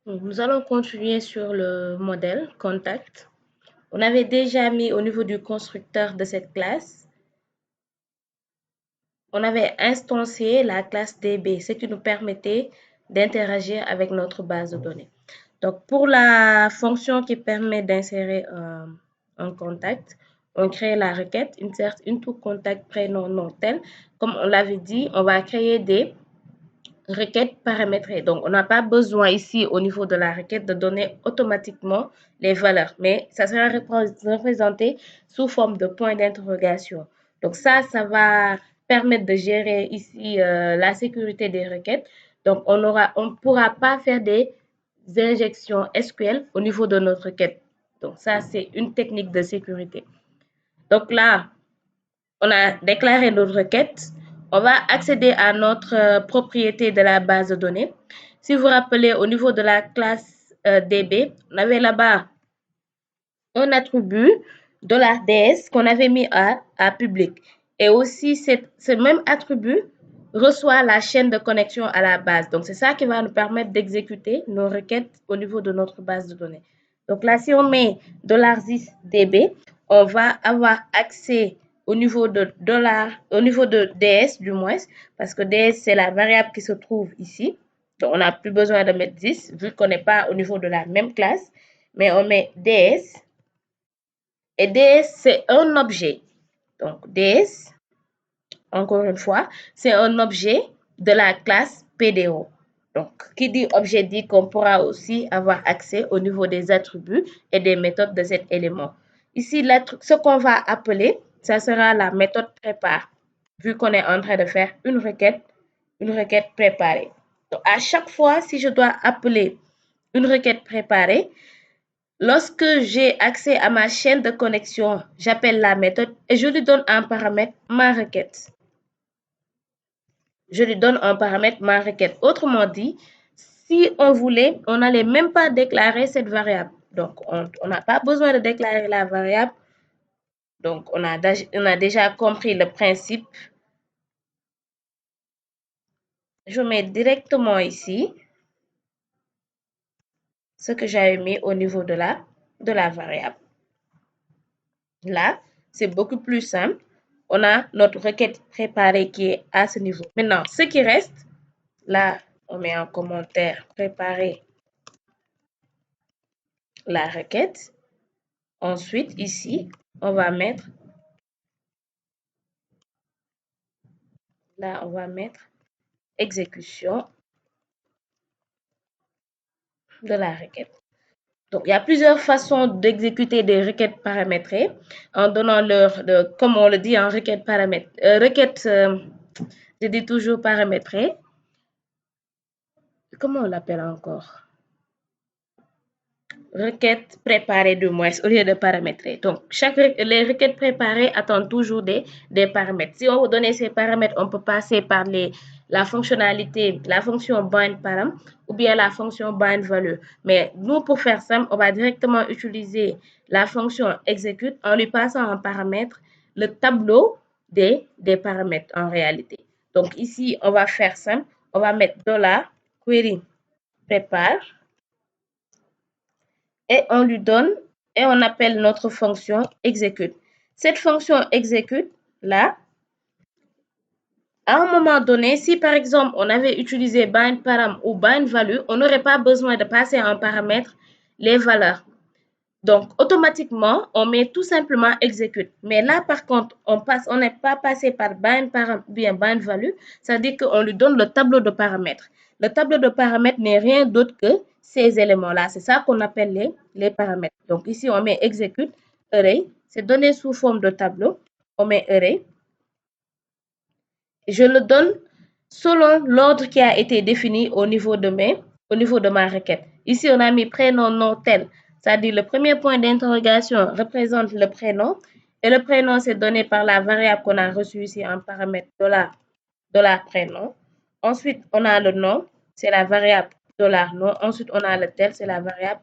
Nous allons continuer sur le modèle contact. On avait déjà mis au niveau du constructeur de cette classe, on avait instancié la classe DB, ce qui nous permettait d'interagir avec notre base de données. Donc, pour la fonction qui permet d'insérer un contact, on crée la requête insert into contact prénom nom tel. Comme on l'avait dit, on va créer des requête paramétrée. Donc, on n'a pas besoin ici au niveau de la requête de donner automatiquement les valeurs, mais ça sera représenté sous forme de point d'interrogation. Donc, ça va permettre de gérer ici la sécurité des requêtes. Donc, on ne pourra pas faire des injections SQL au niveau de notre requête. Donc, ça, c'est une technique de sécurité. Donc là, on a déclaré notre requête. On va accéder à notre propriété de la base de données. Si vous vous rappelez, au niveau de la classe DB, on avait là-bas un attribut $ds qu'on avait mis à public. Et aussi, ce même attribut reçoit la chaîne de connexion à la base. Donc, c'est ça qui va nous permettre d'exécuter nos requêtes au niveau de notre base de données. Donc là, si on met $10db, on va avoir accès au niveau de ds du moins, parce que ds, c'est la variable qui se trouve ici. Donc, on n'a plus besoin de mettre 10, vu qu'on n'est pas au niveau de la même classe. Mais on met ds, et ds, c'est un objet. Donc, ds, encore une fois, c'est un objet de la classe PDO. Donc, qui dit objet dit qu'on pourra aussi avoir accès au niveau des attributs et des méthodes de cet élément. Ici, ce qu'on va appeler, ça sera la méthode prépare, vu qu'on est en train de faire une requête préparée. Donc, à chaque fois, si je dois appeler une requête préparée, lorsque j'ai accès à ma chaîne de connexion, j'appelle la méthode et je lui donne un paramètre ma requête. Je lui donne un paramètre ma requête. Autrement dit, si on voulait, on n'allait même pas déclarer cette variable. Donc, on n'a pas besoin de déclarer la variable. Donc, on a déjà compris le principe. Je mets directement ici ce que j'avais mis au niveau de la variable. Là, c'est beaucoup plus simple. On a notre requête préparée qui est à ce niveau. Maintenant, ce qui reste, là, on met en commentaire préparer la requête. Ensuite, ici, on va mettre, là, on va mettre exécution de la requête. Donc, il y a plusieurs façons d'exécuter des requêtes paramétrées en donnant comme on le dit en requête paramètre, je dis toujours paramétrée. Comment on l'appelle encore? Requête préparée de moins au lieu de paramétrer. Donc, les requêtes préparées attendent toujours des paramètres. Si on veut donner ces paramètres, on peut passer par la fonctionnalité, la fonction bindParam ou bien la fonction bindValue. Mais nous, pour faire simple, on va directement utiliser la fonction execute en lui passant en paramètre le tableau des paramètres en réalité. Donc, ici, on va faire simple. On va mettre $query prépare et on lui donne et on appelle notre fonction execute. Cette fonction execute là, à un moment donné, si par exemple on avait utilisé bindParam ou bindValue, on n'aurait pas besoin de passer en paramètre les valeurs. Donc automatiquement, on met tout simplement execute. Mais là par contre, on n'est pas passé par bindParam ou bien bindValue, ça veut dire qu'on lui donne le tableau de paramètres. Le tableau de paramètres n'est rien d'autre que ces éléments-là. C'est ça qu'on appelle les paramètres. Donc ici, on met execute, array. C'est donné sous forme de tableau. On met array. Je le donne selon l'ordre qui a été défini au niveau de ma requête. Ici, on a mis prénom, nom, tel. C'est-à-dire le premier point d'interrogation représente le prénom. Et le prénom, c'est donné par la variable qu'on a reçue ici en paramètre $prénom. Ensuite, on a le nom, c'est la variable $nom. Ensuite, on a le tel, c'est la variable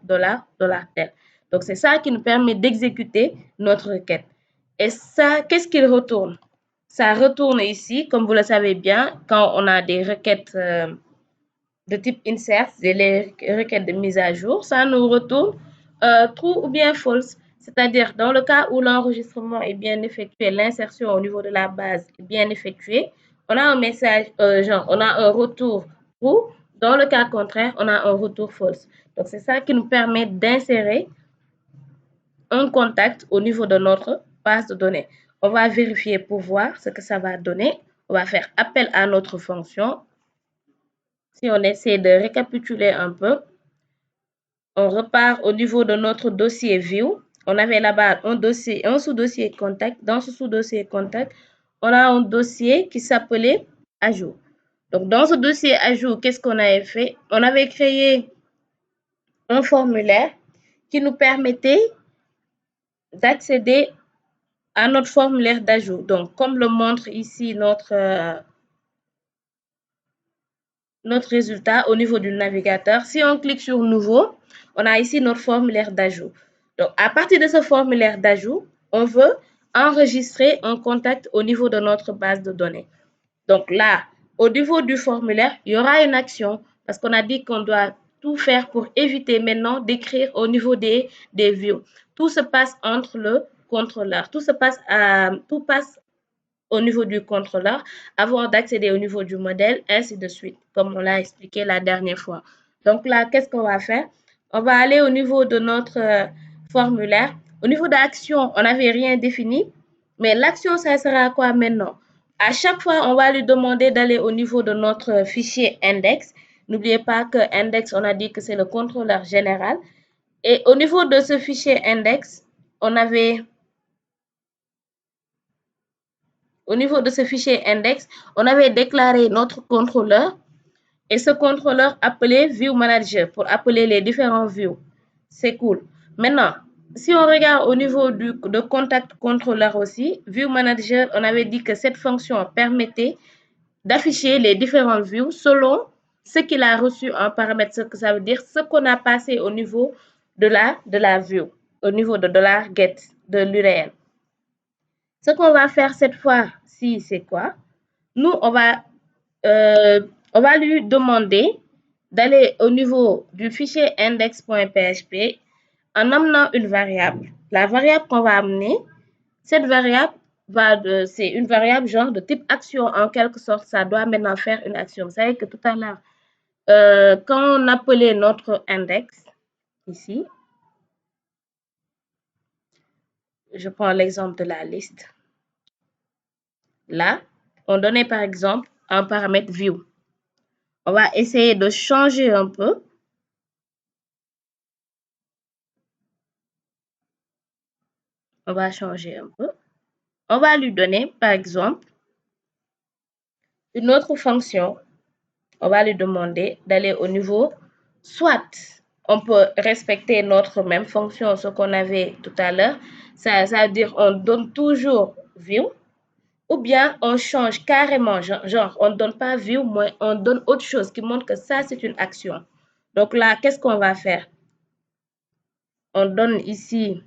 $tel. Donc, c'est ça qui nous permet d'exécuter notre requête. Et ça, qu'est-ce qu'il retourne? Ça retourne ici, comme vous le savez bien, quand on a des requêtes de type insert, et les requêtes de mise à jour, ça nous retourne true ou bien false. C'est-à-dire, dans le cas où l'enregistrement est bien effectué, l'insertion au niveau de la base est bien effectuée, on a un message, on a un retour true. Dans le cas contraire, on a un retour false. Donc, c'est ça qui nous permet d'insérer un contact au niveau de notre base de données. On va vérifier pour voir ce que ça va donner. On va faire appel à notre fonction. Si on essaie de récapituler un peu, on repart au niveau de notre dossier view. On avait là-bas un sous-dossier contact. Dans ce sous-dossier contact, on a un dossier qui s'appelait ajout. Donc, dans ce dossier ajout, qu'est-ce qu'on avait fait? On avait créé un formulaire qui nous permettait d'accéder à notre formulaire d'ajout. Donc, comme le montre ici notre résultat au niveau du navigateur, si on clique sur nouveau, on a ici notre formulaire d'ajout. Donc, à partir de ce formulaire d'ajout, on veut enregistrer un contact au niveau de notre base de données. Donc là, au niveau du formulaire, il y aura une action parce qu'on a dit qu'on doit tout faire pour éviter maintenant d'écrire au niveau des views. Tout se passe entre le contrôleur. Tout passe au niveau du contrôleur avant d'accéder au niveau du modèle, ainsi de suite, comme on l'a expliqué la dernière fois. Donc là, qu'est-ce qu'on va faire? On va aller au niveau de notre formulaire. Au niveau d'action, on n'avait rien défini, mais l'action, ça sera quoi maintenant? À chaque fois, on va lui demander d'aller au niveau de notre fichier index. N'oubliez pas que index, on a dit que c'est le contrôleur général. Et au niveau de ce fichier index, au niveau de ce fichier index, on avait déclaré notre contrôleur et ce contrôleur appelé view manager pour appeler les différents views. C'est cool. Maintenant, si on regarde au niveau de contact contrôleur aussi, view manager, on avait dit que cette fonction permettait d'afficher les différents views selon ce qu'il a reçu en paramètre, ce que ça veut dire, ce qu'on a passé au niveau de la view, au niveau de $get de l'URL. Ce qu'on va faire cette fois-ci, c'est quoi? Nous, on va lui demander d'aller au niveau du fichier index.php en amenant une variable. La variable qu'on va amener, cette variable c'est une variable genre de type action en quelque sorte. Ça doit maintenant faire une action. Vous savez que tout à l'heure, quand on appelait notre index, ici, je prends l'exemple de la liste. Là, on donnait par exemple un paramètre view. On va essayer de changer un peu. On va changer un peu. On va lui donner, par exemple, une autre fonction. On va lui demander d'aller au niveau, soit on peut respecter notre même fonction, ce qu'on avait tout à l'heure. Ça veut dire on donne toujours view, ou bien on change carrément, genre on ne donne pas view, mais on donne autre chose qui montre que ça, c'est une action. Donc là, qu'est-ce qu'on va faire? On donne ici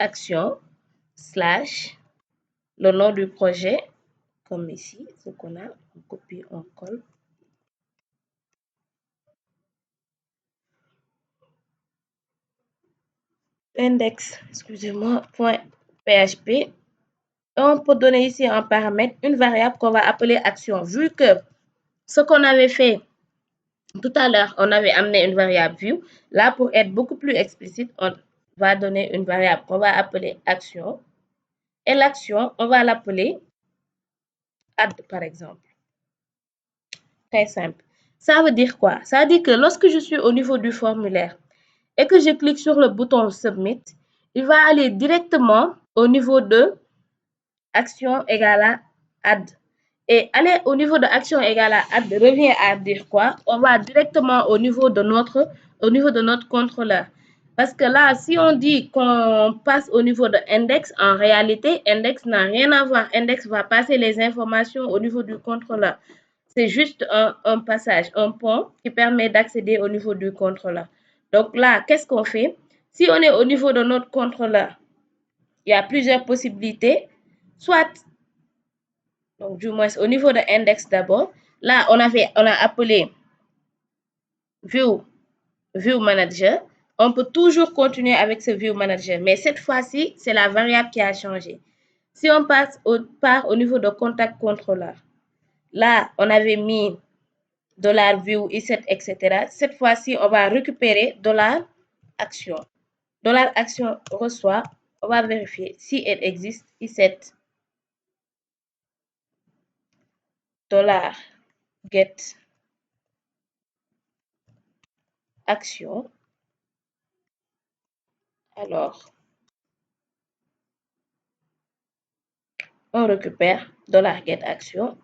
action slash le nom du projet, comme ici, ce qu'on a, on copie, on colle. Index, excusez-moi, .php. Et on peut donner ici en paramètre une variable qu'on va appeler action. Vu que ce qu'on avait fait tout à l'heure, on avait amené une variable view. Là, pour être beaucoup plus explicite, on va donner une variable qu'on va appeler action. Et l'action, on va l'appeler add, par exemple. Très simple. Ça veut dire quoi? Ça veut dire que lorsque je suis au niveau du formulaire et que je clique sur le bouton Submit, il va aller directement au niveau de action égale à add. Et aller au niveau de action égale à add revient à dire quoi? On va directement au niveau de notre contrôleur. Parce que là, si on dit qu'on passe au niveau de index, en réalité, index n'a rien à voir. Index va passer les informations au niveau du contrôleur. C'est juste un passage, un pont qui permet d'accéder au niveau du contrôleur. Donc là, qu'est-ce qu'on fait? Si on est au niveau de notre contrôleur, il y a plusieurs possibilités. Soit Donc, du moins, au niveau de index d'abord, là, on a appelé view manager. On peut toujours continuer avec ce view manager, mais cette fois-ci, c'est la variable qui a changé. Si on part au niveau de contact controller, là, on avait mis $view, ESET, etc. Cette fois-ci, on va récupérer $action. $action reçoit, on va vérifier si elle existe, ESET, $get action. Alors, on récupère $get action.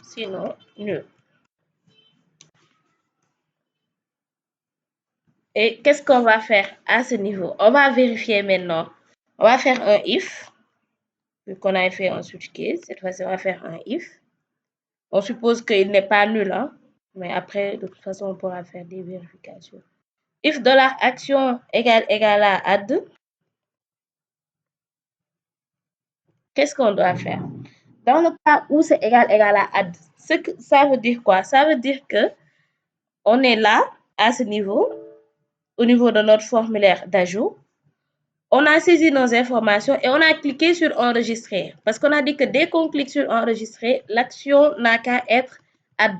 Sinon, nul. Et qu'est-ce qu'on va faire à ce niveau? On va vérifier maintenant. On va faire un if. Vu qu'on a fait un switch case, cette fois-ci, on va faire un if. On suppose qu'il n'est pas nul, hein? Mais après, de toute façon, on pourra faire des vérifications. If $action égale à add, qu'est-ce qu'on doit faire? Dans le cas où c'est égal à add, ça veut dire quoi? Ça veut dire que on est là, à ce niveau, au niveau de notre formulaire d'ajout. On a saisi nos informations et on a cliqué sur enregistrer. Parce qu'on a dit que dès qu'on clique sur enregistrer, l'action n'a qu'à être add.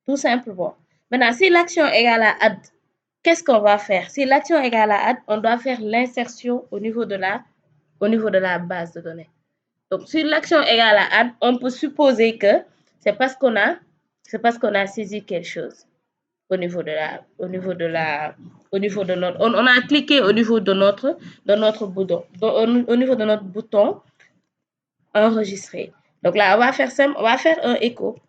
Tout simplement. Maintenant, si l'action est égale à add, qu'est-ce qu'on va faire? Si l'action est égale à add, on doit faire l'insertion au niveau de la base de données. Donc, si l'action est égale à add, on peut supposer que c'est parce qu'on a saisi quelque chose au niveau de notre, on a cliqué au niveau de notre bouton, au niveau de notre bouton enregistrer. Donc là, on va faire simple, on va faire un écho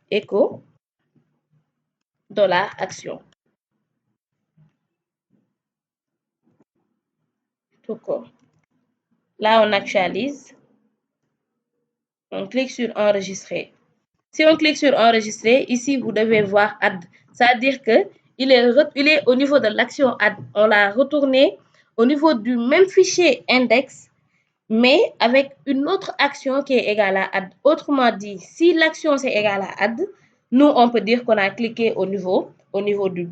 $action. Tout court. Là, on actualise. On clique sur enregistrer. Si on clique sur enregistrer, ici, vous devez voir add. C'est-à-dire que il est au niveau de l'action add. On l'a retourné au niveau du même fichier index, mais avec une autre action qui est égale à add. Autrement dit, si l'action c'est égal à add, nous, on peut dire qu'on a cliqué au niveau du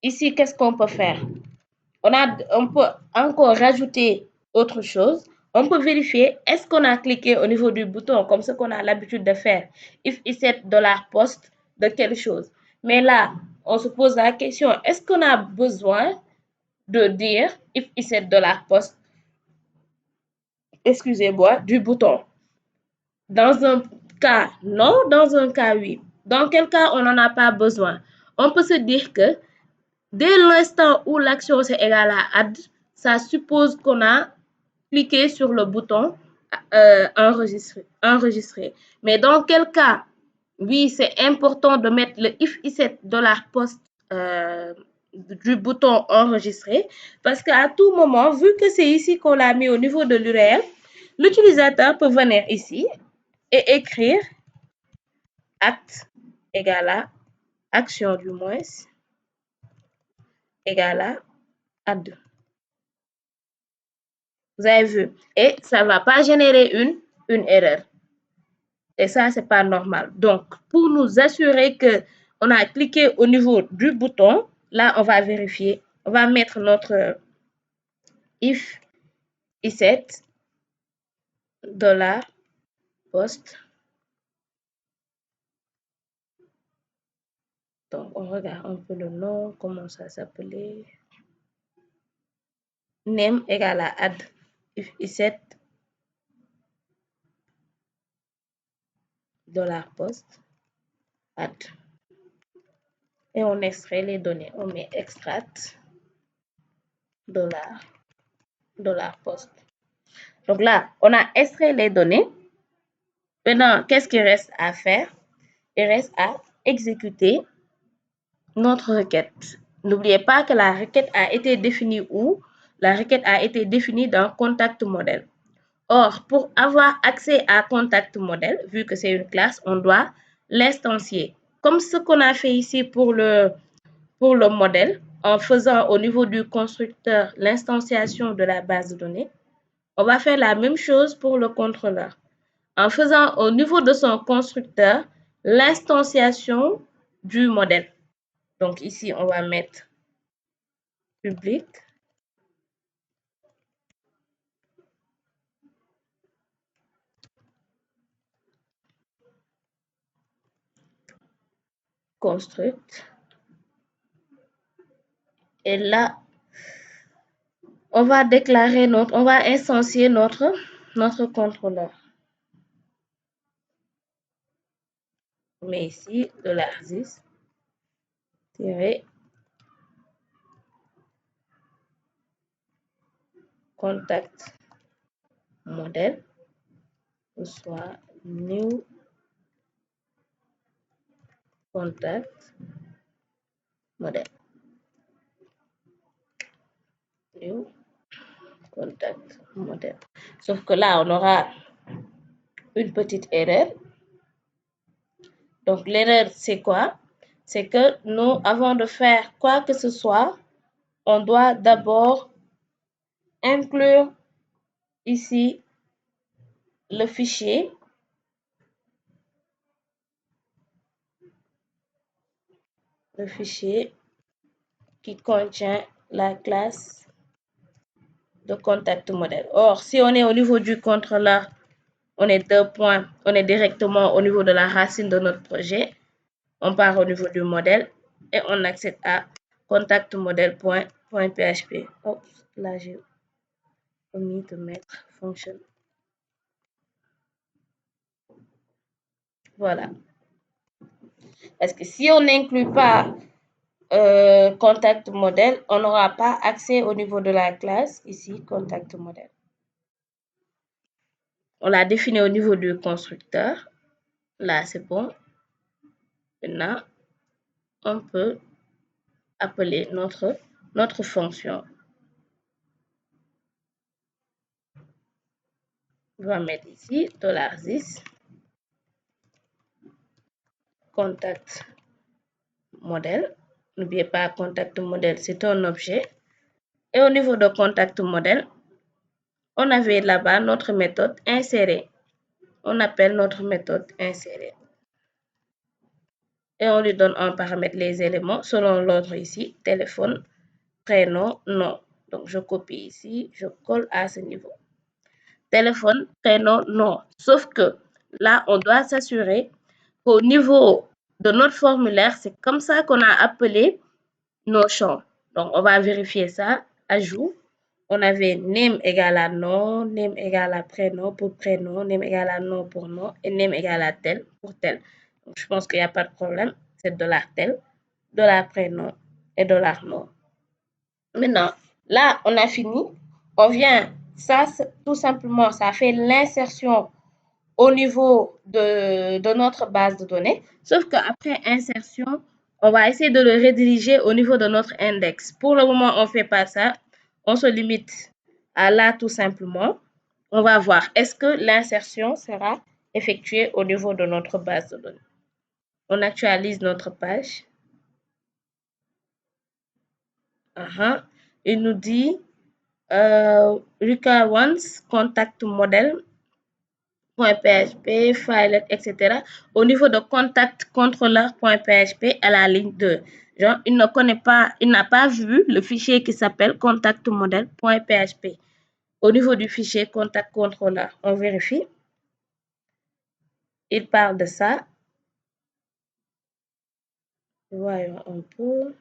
Ici, qu'est-ce qu'on peut faire? On peut encore rajouter autre chose. On peut vérifier, est-ce qu'on a cliqué au niveau du bouton, comme ce qu'on a l'habitude de faire, if ESET $post de quelque chose. Mais là, on se pose la question, est-ce qu'on a besoin de dire if ESET $post, excusez-moi, du bouton? Dans un cas, non. Dans un cas, oui. Dans quel cas on n'en a pas besoin? On peut se dire que dès l'instant où l'action c'est égal à add, ça suppose qu'on a cliqué sur le bouton enregistrer. Mais dans quel cas, oui, c'est important de mettre le if ESET $post du bouton enregistrer, parce qu'à tout moment, vu que c'est ici qu'on l'a mis au niveau de l'URL, l'utilisateur peut venir ici et écrire acte égale à action du moins égale à add. Vous avez vu? Et ça ne va pas générer une erreur. Et ça, c'est pas normal. Donc, pour nous assurer que on a cliqué au niveau du bouton, là, on va vérifier. On va mettre notre if ESET $post. Donc, on regarde un peu le nom, comment ça s'appelait. Name égale à add. If ESET $post add. Et on extrait les données. On met extract $post. Donc là, on a extrait les données. Maintenant, qu'est-ce qu'il reste à faire? Il reste à exécuter notre requête. N'oubliez pas que la requête a été définie où? La requête a été définie dans Contact Model. Or, pour avoir accès à Contact Model, vu que c'est une classe, on doit l'instancier. Comme ce qu'on a fait ici pour pour le modèle en faisant au niveau du constructeur l'instanciation de la base de données. On va faire la même chose pour le contrôleur en faisant au niveau de son constructeur l'instanciation du modèle. Donc ici, on va mettre public. Construct. Et là, on va déclarer on va instancier notre contrôleur. On met ici $this contact model, soit new contact model. New contact model. Sauf que là, on aura une petite erreur. Donc, l'erreur, c'est quoi? C'est que nous, avant de faire quoi que ce soit, on doit d'abord inclure ici le fichier qui contient la classe de contact model. Or, si on est au niveau du contrôleur, on est directement au niveau de la racine de notre projet. On part au niveau du modèle et on accède à contact model.php. Hop, là j'ai omis de mettre function. Voilà. Parce que si on n'inclut pas contact model, on n'aura pas accès au niveau de la classe, ici, contact model. On l'a défini au niveau du constructeur. Là, c'est bon. Maintenant, on peut appeler notre fonction. On va mettre ici $this contact model. N'oubliez pas, contact model, c'est un objet. Et au niveau de contact model, on avait là-bas notre méthode insérer. On appelle notre méthode insérer. Et on lui donne en paramètre les éléments selon l'ordre ici, téléphone, prénom, nom. Donc, je copie ici, je colle à ce niveau. Téléphone, prénom, nom. Sauf que là, on doit s'assurer qu'au niveau de notre formulaire, c'est comme ça qu'on a appelé nos champs. Donc, on va vérifier ça. Ajout. On avait name égale à nom, name égale à prénom pour prénom, name égale à nom pour nom et name égale à tel pour tel. Donc, je pense qu'il n'y a pas de problème. C'est $tel, $prénom et $nom. Maintenant, là, on a fini. On vient, ça, tout simplement, ça fait l'insertion au niveau de notre base de données. Sauf qu'après insertion, on va essayer de le rediriger au niveau de notre index. Pour le moment, on ne fait pas ça. On se limite à là tout simplement. On va voir, est-ce que l'insertion sera effectuée au niveau de notre base de données. On actualise notre page. Il nous dit requirements contact model .php, file, etc. Au niveau de contact controller.php à la ligne 2. Genre, il ne connaît pas, il n'a pas vu le fichier qui s'appelle contact model.php. Au niveau du fichier contact controller, on vérifie. Il parle de ça. Voyons un peu.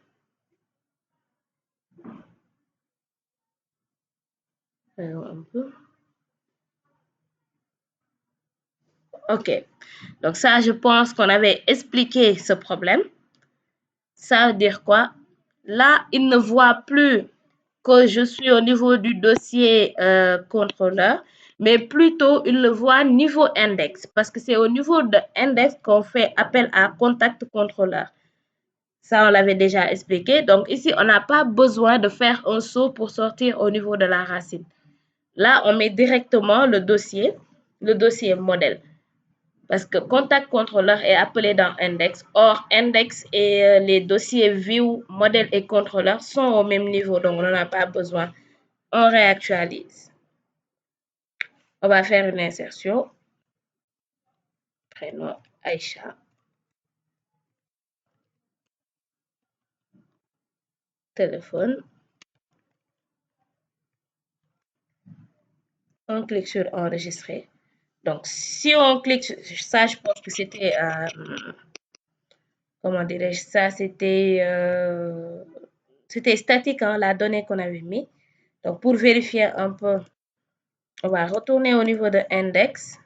Ok. Donc ça, je pense qu'on avait expliqué ce problème. Ça veut dire quoi? Là, il ne voit plus que je suis au niveau du dossier contrôleur, mais plutôt il le voit niveau index, parce que c'est au niveau de index qu'on fait appel à contact contrôleur. Ça, on l'avait déjà expliqué. Donc ici, on n'a pas besoin de faire un saut pour sortir au niveau de la racine. Là, on met directement le dossier modèle. Parce que contact contrôleur est appelé dans index. Or, index et les dossiers view, modèle et contrôleur sont au même niveau, donc on n'en a pas besoin. On réactualise. On va faire une insertion. Prénom Aïcha. Téléphone. On clique sur enregistrer. Donc, si on clique sur ça, je pense que c'était, comment dirais-je, ça, c'était statique, hein, la donnée qu'on avait mis. Donc, pour vérifier un peu, on va retourner au niveau de index.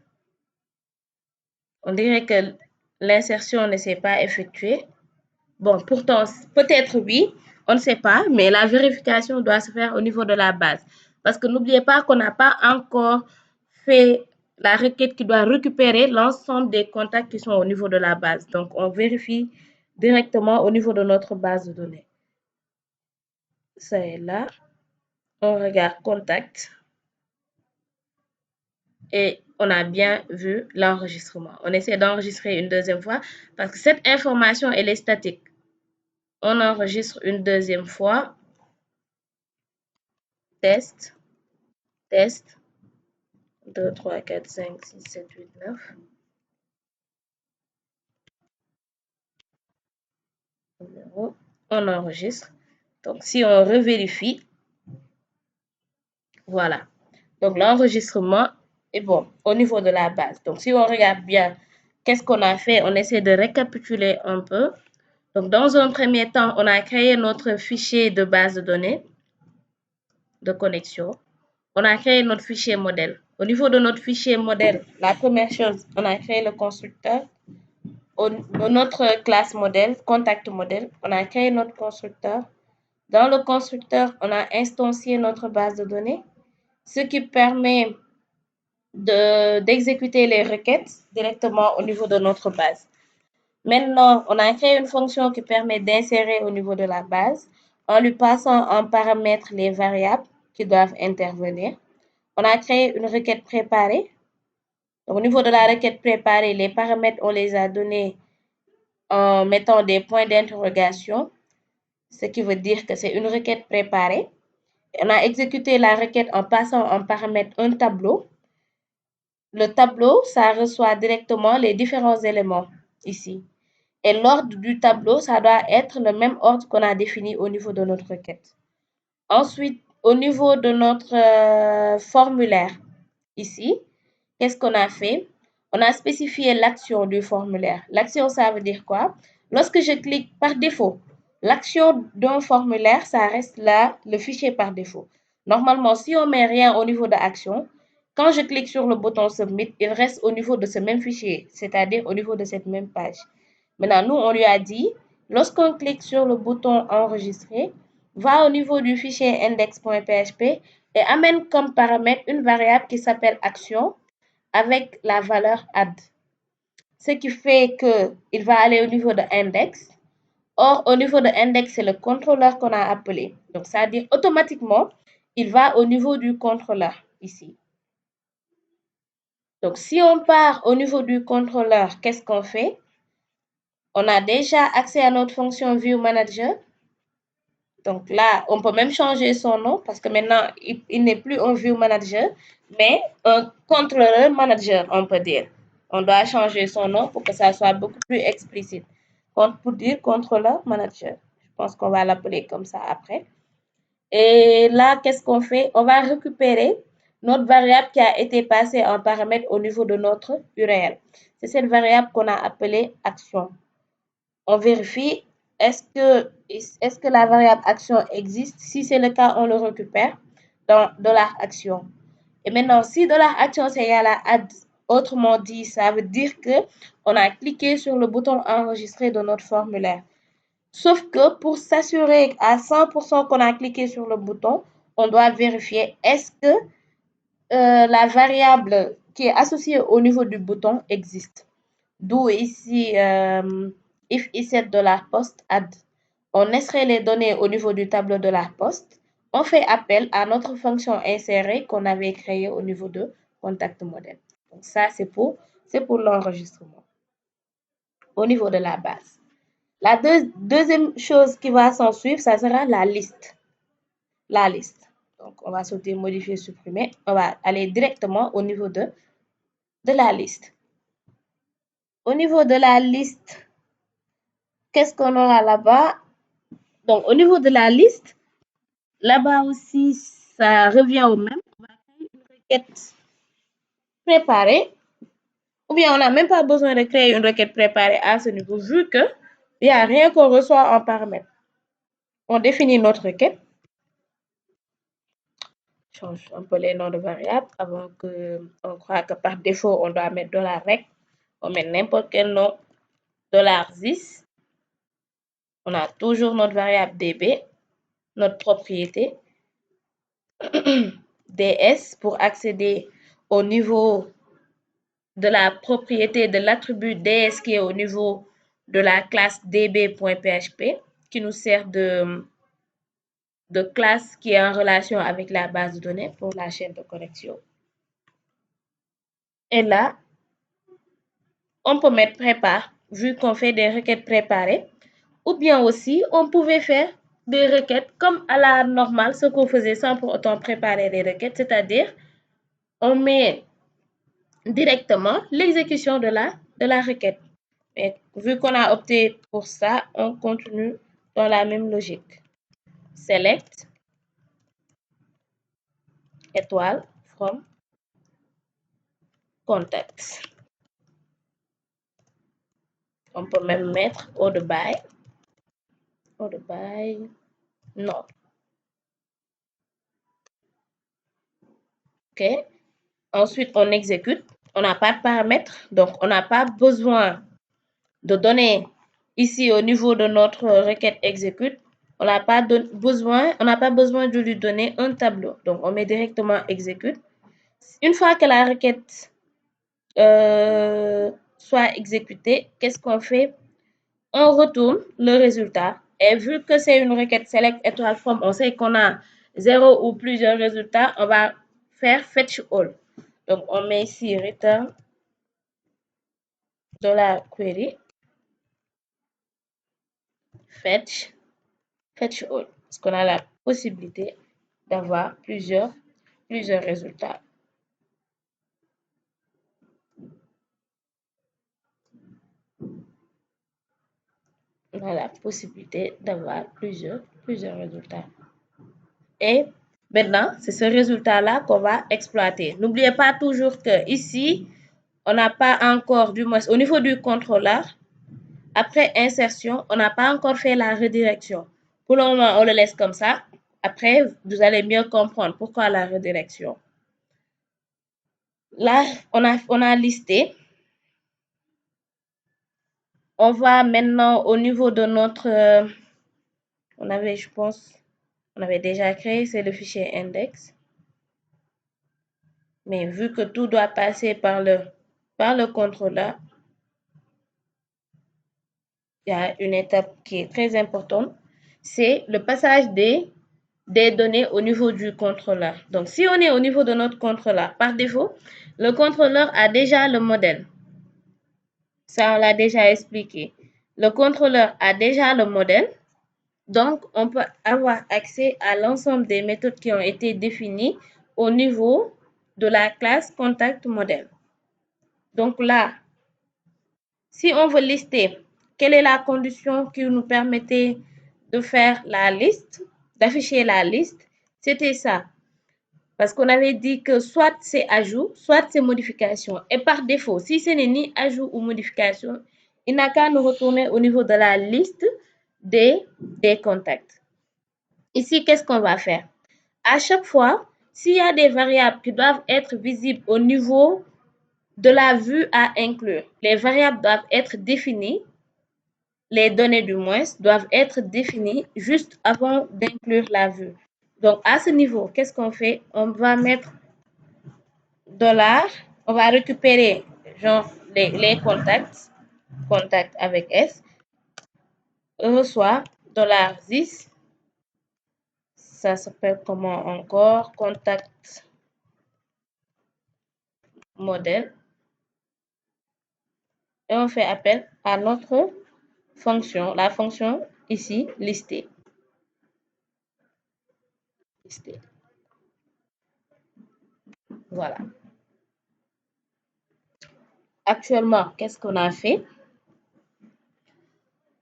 On dirait que l'insertion ne s'est pas effectuée. Bon, pourtant, peut-être oui, on ne sait pas, mais la vérification doit se faire au niveau de la base. Parce que n'oubliez pas qu'on n'a pas encore fait la requête qui doit récupérer l'ensemble des contacts qui sont au niveau de la base. Donc, on vérifie directement au niveau de notre base de données. Ça est là. On regarde contact. Et on a bien vu l'enregistrement. On essaie d'enregistrer une deuxième fois parce que cette information, elle est statique. On enregistre une deuxième fois. Test, test. 2, 3, 4, 5, 6, 7, 8, 9. On enregistre. Donc, si on revérifie, voilà. Donc, l'enregistrement est bon au niveau de la base. Donc, si on regarde bien, qu'est-ce qu'on a fait? On essaie de récapituler un peu. Donc, dans un premier temps, on a créé notre fichier de base de données de connexion. On a créé notre fichier modèle. Au niveau de notre fichier modèle, la première chose, on a créé le constructeur. Dans notre classe modèle, contact modèle, on a créé notre constructeur. Dans le constructeur, on a instancié notre base de données, ce qui permet d'exécuter les requêtes directement au niveau de notre base. Maintenant, on a créé une fonction qui permet d'insérer au niveau de la base en lui passant en paramètre les variables qui doivent intervenir. On a créé une requête préparée. Donc, au niveau de la requête préparée, les paramètres, on les a donnés en mettant des points d'interrogation, ce qui veut dire que c'est une requête préparée. On a exécuté la requête en passant en paramètre un tableau. Le tableau, ça reçoit directement les différents éléments ici. Et l'ordre du tableau, ça doit être le même ordre qu'on a défini au niveau de notre requête. Ensuite, au niveau de notre formulaire, ici, qu'est-ce qu'on a fait? On a spécifié l'action du formulaire. L'action, ça veut dire quoi? Lorsque je clique par défaut, l'action d'un formulaire, ça reste là, le fichier par défaut. Normalement, si on ne met rien au niveau de l'action, quand je clique sur le bouton Submit, il reste au niveau de ce même fichier, c'est-à-dire au niveau de cette même page. Maintenant, nous, on lui a dit, lorsqu'on clique sur le bouton Enregistrer, va au niveau du fichier index.php et amène comme paramètre une variable qui s'appelle action avec la valeur add. Ce qui fait qu'il va aller au niveau de index. Or, au niveau de index, c'est le contrôleur qu'on a appelé. Donc, ça veut dire automatiquement, il va au niveau du contrôleur ici. Donc, si on part au niveau du contrôleur, qu'est-ce qu'on fait? On a déjà accès à notre fonction View Manager. Donc là, on peut même changer son nom parce que maintenant, il n'est plus un View Manager, mais un Controller Manager, on peut dire. On doit changer son nom pour que ça soit beaucoup plus explicite. Pour dire Controller Manager. Je pense qu'on va l'appeler comme ça après. Et là, qu'est-ce qu'on fait? On va récupérer notre variable qui a été passée en paramètre au niveau de notre URL. C'est cette variable qu'on a appelée action. On vérifie est-ce que la variable action existe. Si c'est le cas, on le récupère dans $action. Et maintenant, si $action c'est égal à add, autrement dit, ça veut dire que on a cliqué sur le bouton enregistrer de notre formulaire. Sauf que pour s'assurer à 100% qu'on a cliqué sur le bouton, on doit vérifier est-ce que la variable qui est associée au niveau du bouton existe. D'où ici, if isset $post add. On extrait les données au niveau du tableau de la poste. On fait appel à notre fonction insérée qu'on avait créée au niveau de contact modèle. Donc ça, c'est pour c'est pour l'enregistrement au niveau de la base. La deuxième chose qui va s'en suivre, ça sera la liste. La liste. Donc, on va sauter modifier, supprimer. On va aller directement au niveau de la liste. Au niveau de la liste, qu'est-ce qu'on aura là-bas? Donc, au niveau de la liste, là-bas aussi, ça revient au même. On va créer une requête préparée. Ou bien, on n'a même pas besoin de créer une requête préparée à ce niveau, vu qu'il n'y a rien qu'on reçoit en paramètre. On définit notre requête. Change un peu les noms de variables avant qu'on croit que par défaut, on doit mettre $rect. On met n'importe quel nom, $this. On a toujours notre variable db, notre propriété, ds pour accéder au niveau de la propriété de l'attribut ds qui est au niveau de la classe db.php qui nous sert de classe qui est en relation avec la base de données pour la chaîne de connexion. Et là, on peut mettre prépare vu qu'on fait des requêtes préparées, ou bien aussi on pouvait faire des requêtes comme à la normale, ce qu'on faisait sans pour autant préparer les requêtes, c'est-à-dire on met directement l'exécution de la requête. Et vu qu'on a opté pour ça, on continue dans la même logique. Select étoile from contacts. On peut même mettre order by non. OK. Ensuite, on exécute. On n'a pas de paramètres, donc on n'a pas besoin de donner ici au niveau de notre requête exécute. On n'a pas besoin de lui donner un tableau. Donc, on met directement exécute. Une fois que la requête soit exécutée, qu'est-ce qu'on fait? On retourne le résultat. Et vu que c'est une requête select étoile from, on sait qu'on a 0 ou plusieurs résultats, on va faire fetch all. Donc, on met ici return $query fetch all. Parce qu'on a la possibilité d'avoir plusieurs résultats. On a la possibilité d'avoir plusieurs résultats. Et maintenant, c'est ce résultat-là qu'on va exploiter. N'oubliez pas toujours que ici, on n'a pas encore, du moins au niveau du contrôleur, après insertion, on n'a pas encore fait la redirection. Pour le moment, on le laisse comme ça. Après, vous allez mieux comprendre pourquoi la redirection. Là, on a listé. On va maintenant au niveau de notre... on avait, je pense, on avait déjà créé, c'est le fichier index. Mais vu que tout doit passer par le contrôleur, il y a une étape qui est très importante, c'est le passage des données au niveau du contrôleur. Donc, si on est au niveau de notre contrôleur, par défaut, le contrôleur a déjà le modèle. Ça, on l'a déjà expliqué. Le contrôleur a déjà le modèle. Donc, on peut avoir accès à l'ensemble des méthodes qui ont été définies au niveau de la classe contact modèle. Donc là, si on veut lister, quelle est la condition qui nous permettait de faire la liste, d'afficher la liste? C'était ça. Parce qu'on avait dit que soit c'est ajout, soit c'est modification. Et par défaut, si ce n'est ni ajout ou modification, il n'a qu'à nous retourner au niveau de la liste des contacts. Ici, qu'est-ce qu'on va faire? À chaque fois, s'il y a des variables qui doivent être visibles au niveau de la vue à inclure, les variables doivent être définies, les données du moins doivent être définies juste avant d'inclure la vue. Donc, à ce niveau, qu'est-ce qu'on fait? On va mettre $, on va récupérer genre les contacts, contact avec S, reçoit $10. Ça s'appelle comment encore? Contact modèle. et on fait appel à notre fonction, la fonction ici listée. Voilà. Actuellement, qu'est-ce qu'on a fait?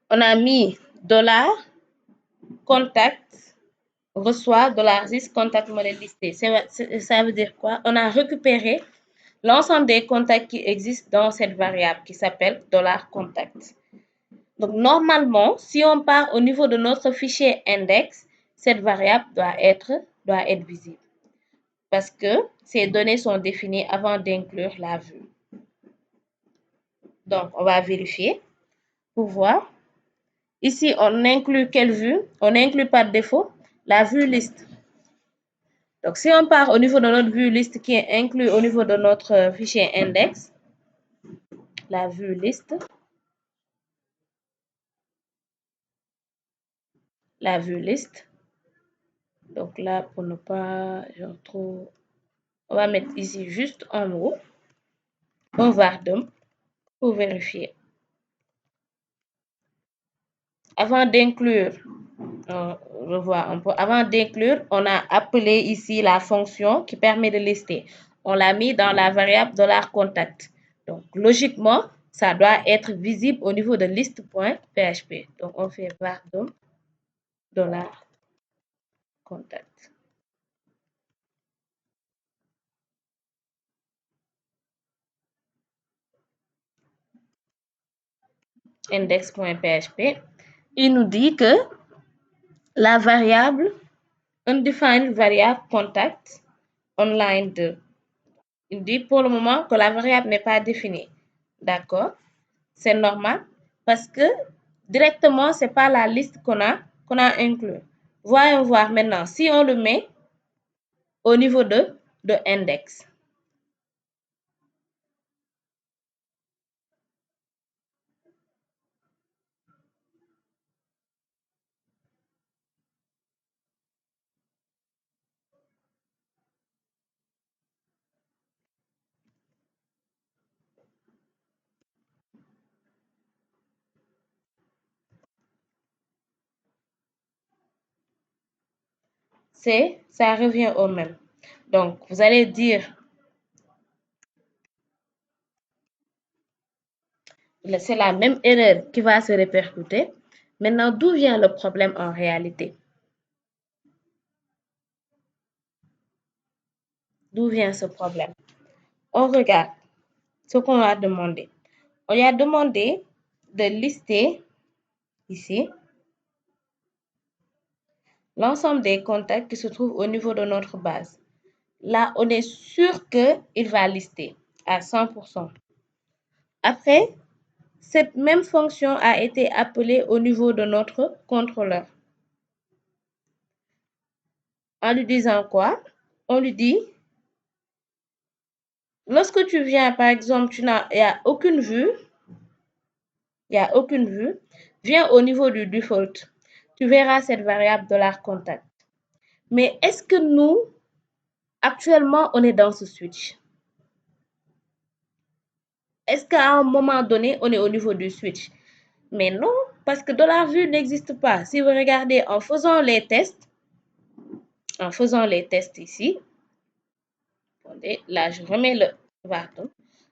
On a mis $contact reçoit $6 contact modèle listé. Ça veut dire quoi? On a récupéré l'ensemble des contacts qui existent dans cette variable qui s'appelle $contact. Donc, normalement, si on part au niveau de notre fichier index, cette variable doit être visible parce que ces données sont définies avant d'inclure la vue. Donc, on va vérifier pour voir. Ici, on inclut quelle vue? On inclut par défaut la vue liste. Donc, si on part au niveau de notre vue liste qui est inclus au niveau de notre fichier index, la vue liste, la vue liste. Donc là, pour ne pas, on va mettre ici juste en haut, un var dump pour vérifier. Avant d'inclure, avant d'inclure, on a appelé ici la fonction qui permet de lister. On l'a mis dans la variable $contact. Donc, logiquement, ça doit être visible au niveau de liste.php. Donc, on fait var dump $contact. Index.php. Il nous dit que la variable undefined variable contact online 2. Il dit pour le moment que la variable n'est pas définie. D'accord? C'est normal parce que directement, ce n'est pas la liste qu'on a inclus. Voyons voir maintenant si on le met au niveau de index. Ça revient au même. Donc, vous allez dire, c'est la même erreur qui va se répercuter. Maintenant, d'où vient le problème en réalité? D'où vient ce problème? On regarde ce qu'on a demandé. On lui a demandé de lister ici l'ensemble des contacts qui se trouvent au niveau de notre base. Là, on est sûr qu'il va lister à 100%. Après, cette même fonction a été appelée au niveau de notre contrôleur. En lui disant quoi? On lui dit, lorsque tu viens, par exemple, il n'y a aucune vue, viens au niveau du default. Tu verras cette variable $contact. Mais est-ce que nous, actuellement, on est dans ce switch? Est-ce qu'à un moment donné, on est au niveau du switch? Mais non, parce que $vue n'existe pas. Si vous regardez en faisant les tests ici, attendez, là je remets le bâton.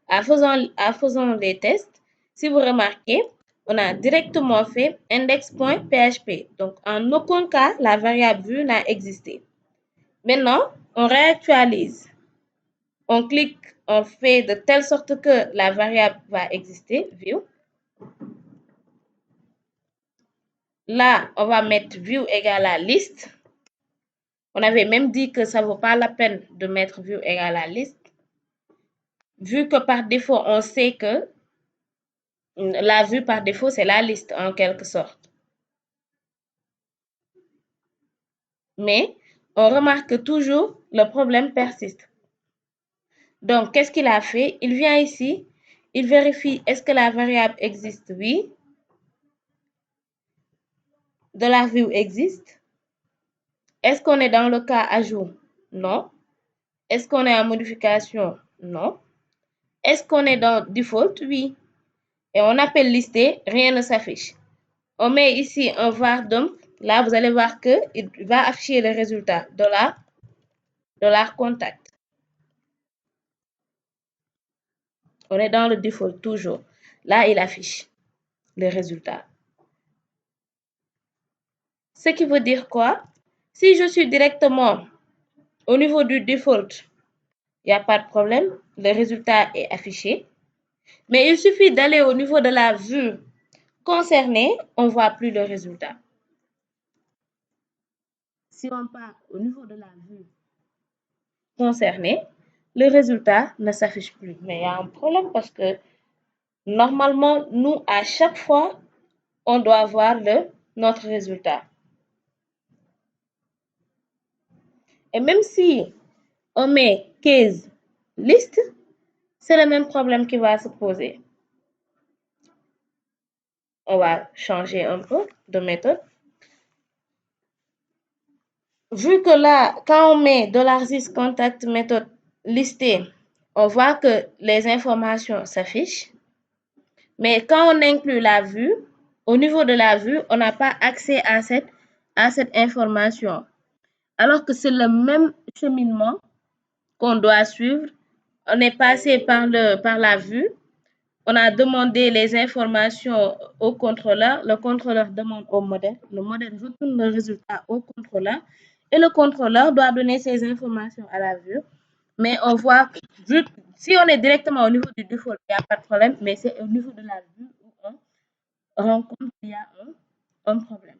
En faisant les tests, si vous remarquez, on a directement fait index.php. Donc, en aucun cas, la variable vue n'a existé. Maintenant, on réactualise. On clique, on fait de telle sorte que la variable va exister, view. Là, on va mettre view égale à liste. On avait même dit que ça ne vaut pas la peine de mettre view égale à liste. Vu que par défaut, on sait que la vue par défaut, c'est la liste en quelque sorte. Mais on remarque que toujours, le problème persiste. Donc, qu'est-ce qu'il a fait? Il vient ici, il vérifie est-ce que la variable existe? Oui. $view existe. Est-ce qu'on est dans le cas ajout? Non. Est-ce qu'on est en modification? Non. Est-ce qu'on est dans default? Oui. et on appelle lister, rien ne s'affiche. On met ici un var dump. Là, vous allez voir qu'il va afficher le résultat $contact. On est dans le default toujours. Là, il affiche le résultat. Ce qui veut dire quoi? Si je suis directement au niveau du default, il n'y a pas de problème. Le résultat est affiché. Mais il suffit d'aller au niveau de la vue concernée, on ne voit plus le résultat. Si on part au niveau de la vue concernée, le résultat ne s'affiche plus. Mais il y a un problème parce que normalement, nous, à chaque fois, on doit voir notre résultat. Et même si on met case list, c'est le même problème qui va se poser. On va changer un peu de méthode. Vu que là, quand on met $is contact méthode listée, on voit que les informations s'affichent. Mais quand on inclut la vue, au niveau de la vue, on n'a pas accès à cette information. Alors que c'est le même cheminement qu'on doit suivre. On est passé par la vue. On a demandé les informations au contrôleur. Le contrôleur demande au modèle. Le modèle retourne le résultat au contrôleur. Et le contrôleur doit donner ces informations à la vue. Mais on voit, si on est directement au niveau du default, il n'y a pas de problème. Mais c'est au niveau de la vue où on rencontre qu'il y a un problème.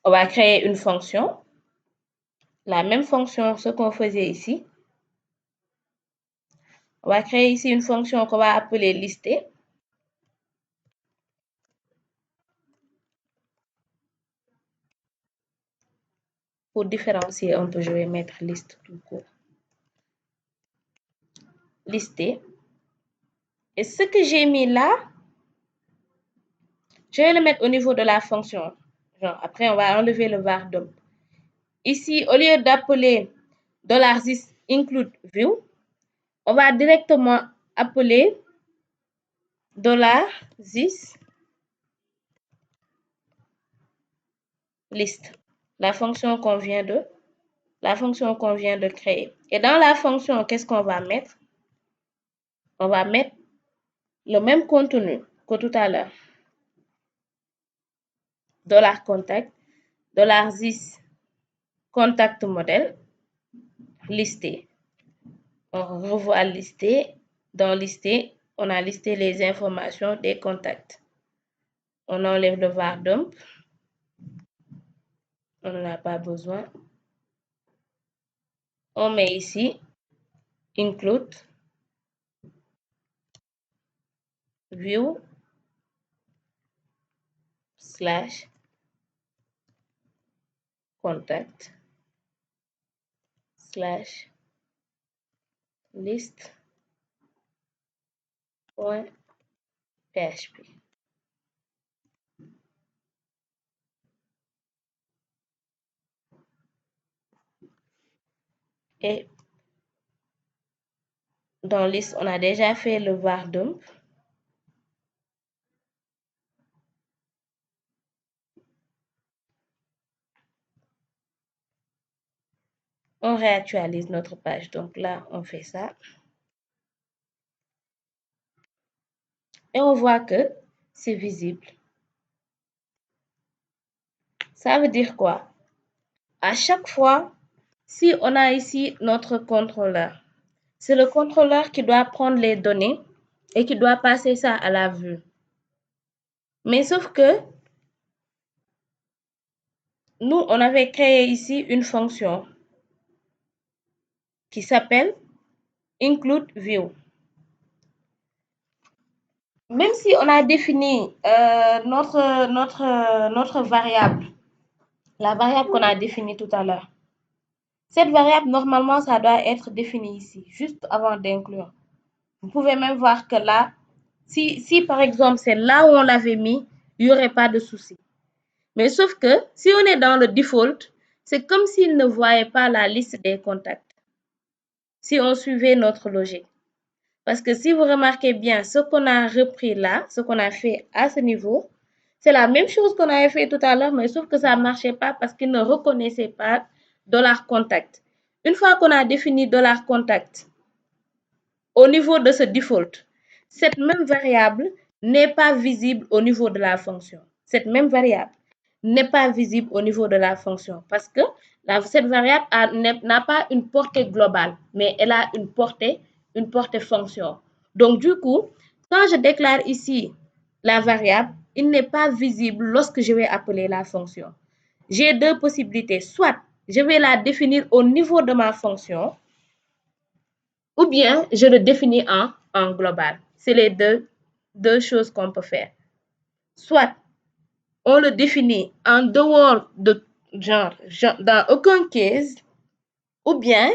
On va créer une fonction. La même fonction, ce qu'on faisait ici. On va créer ici une fonction qu'on va appeler lister. Pour différencier un peu, je vais mettre liste tout court. Lister. Et ce que j'ai mis là, je vais le mettre au niveau de la fonction. Genre, après, on va enlever le var dump. Ici, au lieu d'appeler $is include view, on va directement appeler $is list. La fonction qu'on vient de créer. Et dans la fonction, qu'est-ce qu'on va mettre? On va mettre le même contenu que tout à l'heure. $contact, $is contact modèle, listé. On revoit lister. Dans lister, on a listé les informations des contacts. On enlève le var dump. On n'en a pas besoin. On met ici include view slash contact slash list point php. Et dans liste, on a déjà fait le var dump. On réactualise notre page. Donc là, on fait ça. Et on voit que c'est visible. Ça veut dire quoi? À chaque fois, si on a ici notre contrôleur, c'est le contrôleur qui doit prendre les données et qui doit passer ça à la vue. Mais sauf que nous, on avait créé ici une fonction qui s'appelle include view. Même si on a défini notre variable, la variable qu'on a définie tout à l'heure, cette variable, normalement, ça doit être défini ici, juste avant d'inclure. Vous pouvez même voir que là, si par exemple, c'est là où on l'avait mis, il n'y aurait pas de souci. Mais sauf que, si on est dans le default, c'est comme s'il ne voyait pas la liste des contacts. Si on suivait notre logique. Parce que si vous remarquez bien, ce qu'on a repris là, ce qu'on a fait à ce niveau, c'est la même chose qu'on avait fait tout à l'heure, mais sauf que ça ne marchait pas parce qu'il ne reconnaissait pas $contact. Une fois qu'on a défini $contact au niveau de ce default, cette même variable n'est pas visible au niveau de la fonction. Cette même variable n'est pas visible au niveau de la fonction parce que cette variable n'a pas une portée globale, mais elle a une portée fonction. Donc, du coup, quand je déclare ici la variable, il n'est pas visible lorsque je vais appeler la fonction. J'ai deux possibilités. Soit je vais la définir au niveau de ma fonction, ou bien je le définis en global. C'est les deux choses qu'on peut faire. Soit on le définit en dehors de genre dans aucun case, ou bien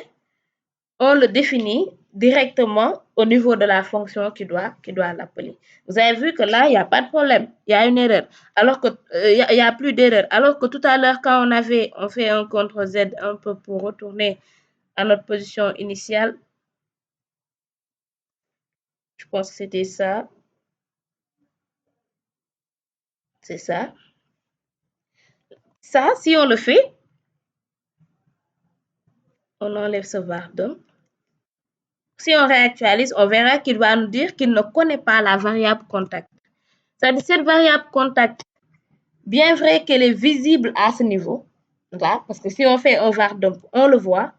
on le définit directement au niveau de la fonction qui doit l'appeler. Vous avez vu que là, il n'y a pas de problème, il y a une erreur, alors que il y a plus d'erreur. Alors que tout à l'heure, quand on fait un CTRL Z un peu pour retourner à notre position initiale, je pense que c'était ça. C'est ça. Ça, si on le fait, on enlève ce var dump. Si on réactualise, on verra qu'il va nous dire qu'il ne connaît pas la variable contact. C'est-à-dire cette variable contact, bien vrai qu'elle est visible à ce niveau, là, parce que si on fait un var dump, on le voit.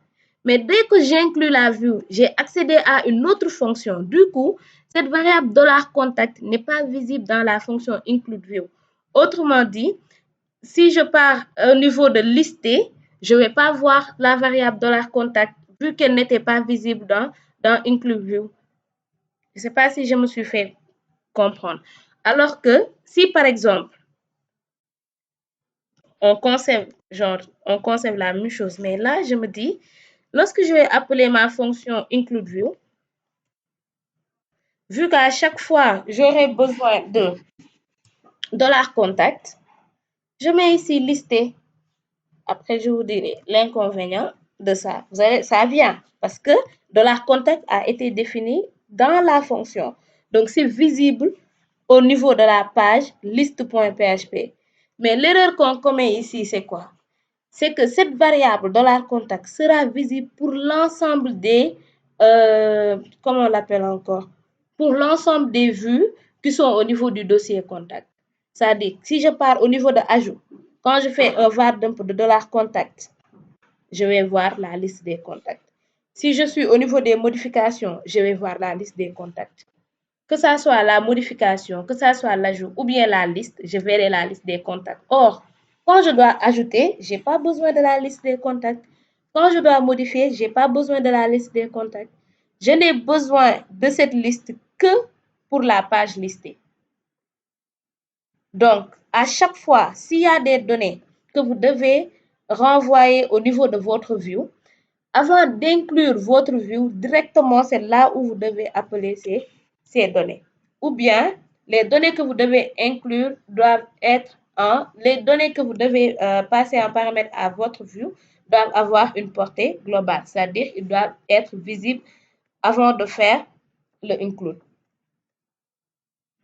Mais dès que j'inclus la vue, j'ai accédé à une autre fonction. Du coup, cette variable $contact n'est pas visible dans la fonction includeView. Autrement dit, si je pars au niveau de lister, je ne vais pas voir la variable $contact vu qu'elle n'était pas visible dans includeView. Je ne sais pas si je me suis fait comprendre. Alors que si par exemple, on conserve la même chose, mais là, je me dis, lorsque je vais appeler ma fonction includeView, vu qu'à chaque fois, j'aurai besoin de $contact, je mets ici lister. Après, je vous dirai l'inconvénient de ça. Ça vient parce que $contact a été défini dans la fonction. Donc, c'est visible au niveau de la page list.php. Mais l'erreur qu'on commet ici, c'est quoi? C'est que cette variable $contact sera visible pour l'ensemble des, comment on l'appelle encore? Pour l'ensemble des vues qui sont au niveau du dossier contact. C'est-à-dire, si je pars au niveau de ajout, quand je fais un var dump de $contact, je vais voir la liste des contacts. Si je suis au niveau des modifications, je vais voir la liste des contacts. Que ça soit la modification, que ça soit l'ajout ou bien la liste, je verrai la liste des contacts. Or, quand je dois ajouter, je n'ai pas besoin de la liste des contacts. Quand je dois modifier, je n'ai pas besoin de la liste des contacts. Je n'ai besoin de cette liste que pour la page listée. Donc, à chaque fois, s'il y a des données que vous devez renvoyer au niveau de votre view, avant d'inclure votre view, directement, c'est là où vous devez appeler ces données. Ou bien, les données que vous devez inclure doivent être les données que vous devez passer en paramètre à votre view doivent avoir une portée globale, c'est-à-dire ils doivent être visibles avant de faire le include.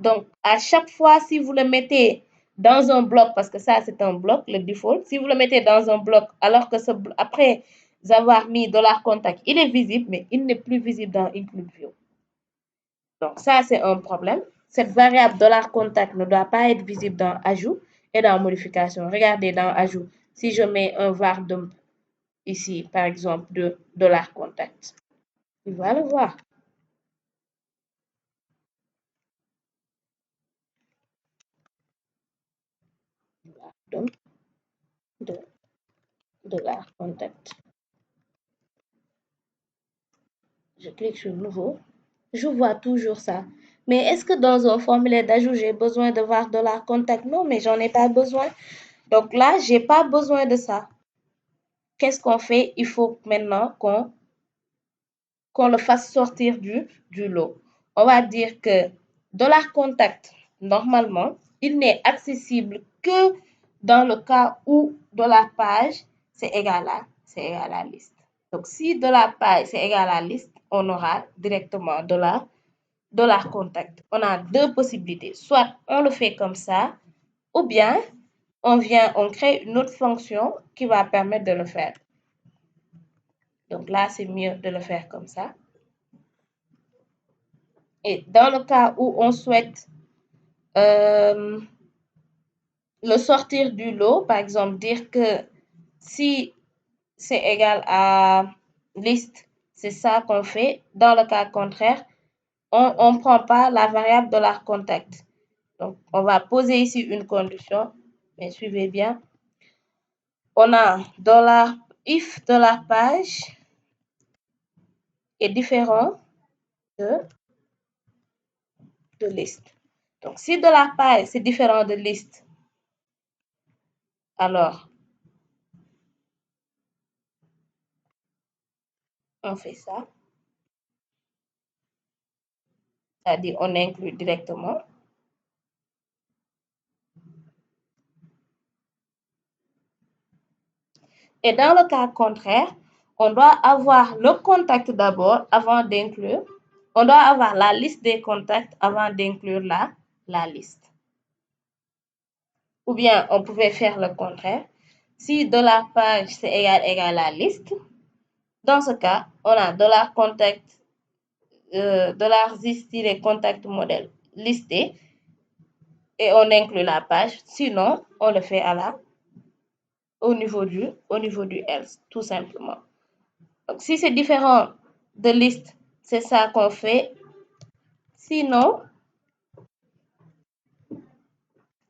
Donc, à chaque fois, si vous le mettez dans un bloc, parce que ça, c'est un bloc, le default, si vous le mettez dans un bloc, alors que après avoir mis $contact, il est visible, mais il n'est plus visible dans includeView. Donc, ça, c'est un problème. Cette variable $contact ne doit pas être visible dans ajout et dans modification. Regardez dans ajout, si je mets un var dump ici, par exemple, de $contact, il va le voir. Dump de $contact. Je clique sur nouveau. Je vois toujours ça. Mais est-ce que dans un formulaire d'ajout, j'ai besoin de voir $contact? Non, mais j'en ai pas besoin. Donc là, j'ai pas besoin de ça. Qu'est-ce qu'on fait? Il faut maintenant qu'on le fasse sortir du lot. On va dire que $contact, normalement, il n'est accessible que dans le cas où dans la page, c'est égal à liste. Donc, si $page, c'est égal à liste, on aura directement $contact. On a deux possibilités. Soit on le fait comme ça, ou bien on crée une autre fonction qui va permettre de le faire. Donc là, c'est mieux de le faire comme ça. Et dans le cas où on souhaite le sortir du lot, par exemple, dire que si c'est égal à liste, c'est ça qu'on fait. Dans le cas contraire, on ne prend pas la variable $contact. Donc, on va poser ici une condition, mais suivez bien. On a if $page est différent de liste. Donc, si $page c'est différent de liste, alors on fait ça. C'est-à-dire on inclut directement. Et dans le cas contraire, on doit avoir le contact d'abord avant d'inclure. On doit avoir la liste des contacts avant d'inclure la liste. Ou bien, on pouvait faire le contraire. Si $page c'est égal à liste, dans ce cas, on a $contact, $contact modèle listé et on inclut la page. Sinon, on le fait au niveau du else, tout simplement. Donc, si c'est différent de liste, c'est ça qu'on fait. Sinon,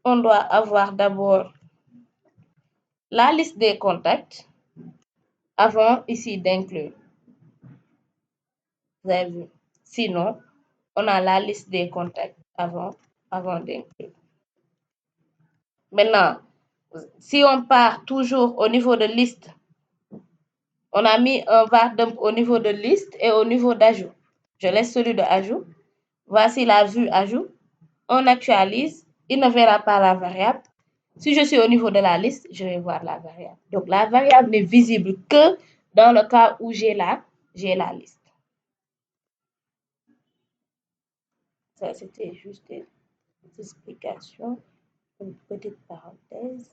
on doit avoir d'abord la liste des contacts avant ici d'inclure. Vous avez vu? Sinon, on a la liste des contacts avant d'inclure. Maintenant, si on part toujours au niveau de liste, on a mis un var dump au niveau de liste et au niveau d'ajout. Je laisse celui de ajout. Voici la vue ajout. On actualise. Il ne verra pas la variable. Si je suis au niveau de la liste, je vais voir la variable. Donc, la variable n'est visible que dans le cas où j'ai la liste. Ça, c'était juste une explication, une petite parenthèse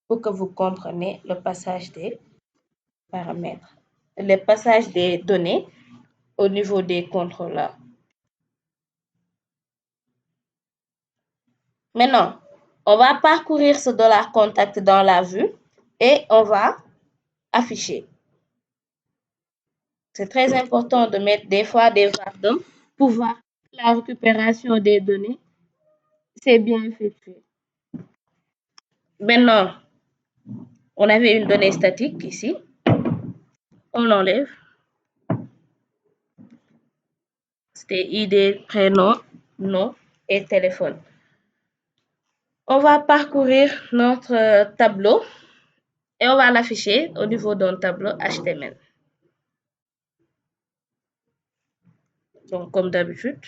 pour que vous compreniez le passage des paramètres, le passage des données au niveau des contrôleurs. Maintenant, on va parcourir ce $contact dans la vue et on va afficher. C'est très important de mettre des fois des var pour voir la récupération des données. C'est bien effectué. Maintenant, on avait une donnée statique ici. On l'enlève. C'était ID, prénom, nom et téléphone. On va parcourir notre tableau et on va l'afficher au niveau d'un tableau HTML. Donc, comme d'habitude,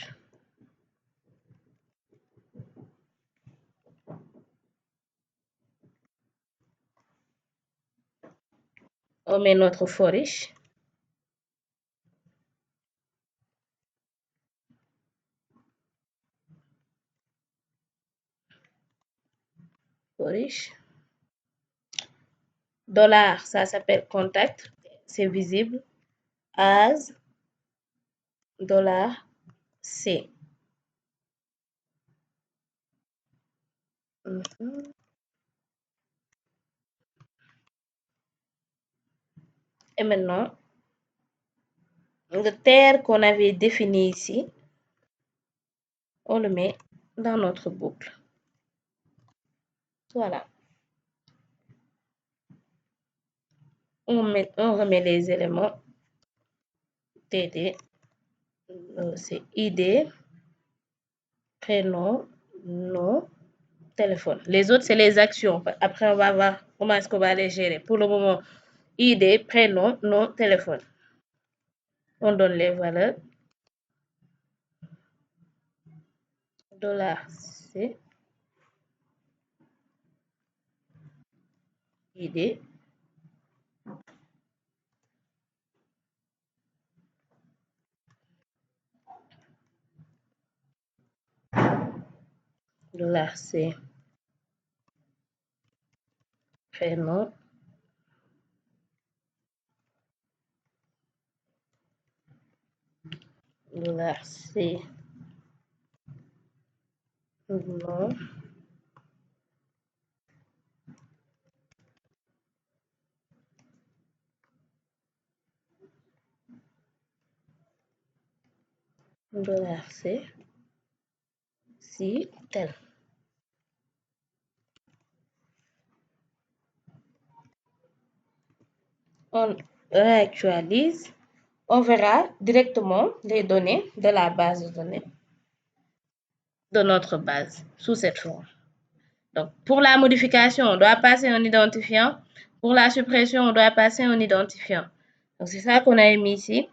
on met notre for-each. For-each. $, ça s'appelle contact, c'est visible. As $C. Et maintenant, le terre qu'on avait défini ici, on le met dans notre boucle. Voilà. On remet les éléments TD. C'est ID, prénom, nom, téléphone. Les autres, c'est les actions. Après, on va voir comment est-ce qu'on va les gérer. Pour le moment, ID, prénom, nom, téléphone. On donne les valeurs. $C. ID. $C, prénom, $C, nom, $C, si tel. On réactualise, on verra directement les données de la base de données de notre base sous cette forme. Donc, pour la modification, on doit passer un identifiant. Pour la suppression, on doit passer un identifiant. Donc, c'est ça qu'on a émis ici.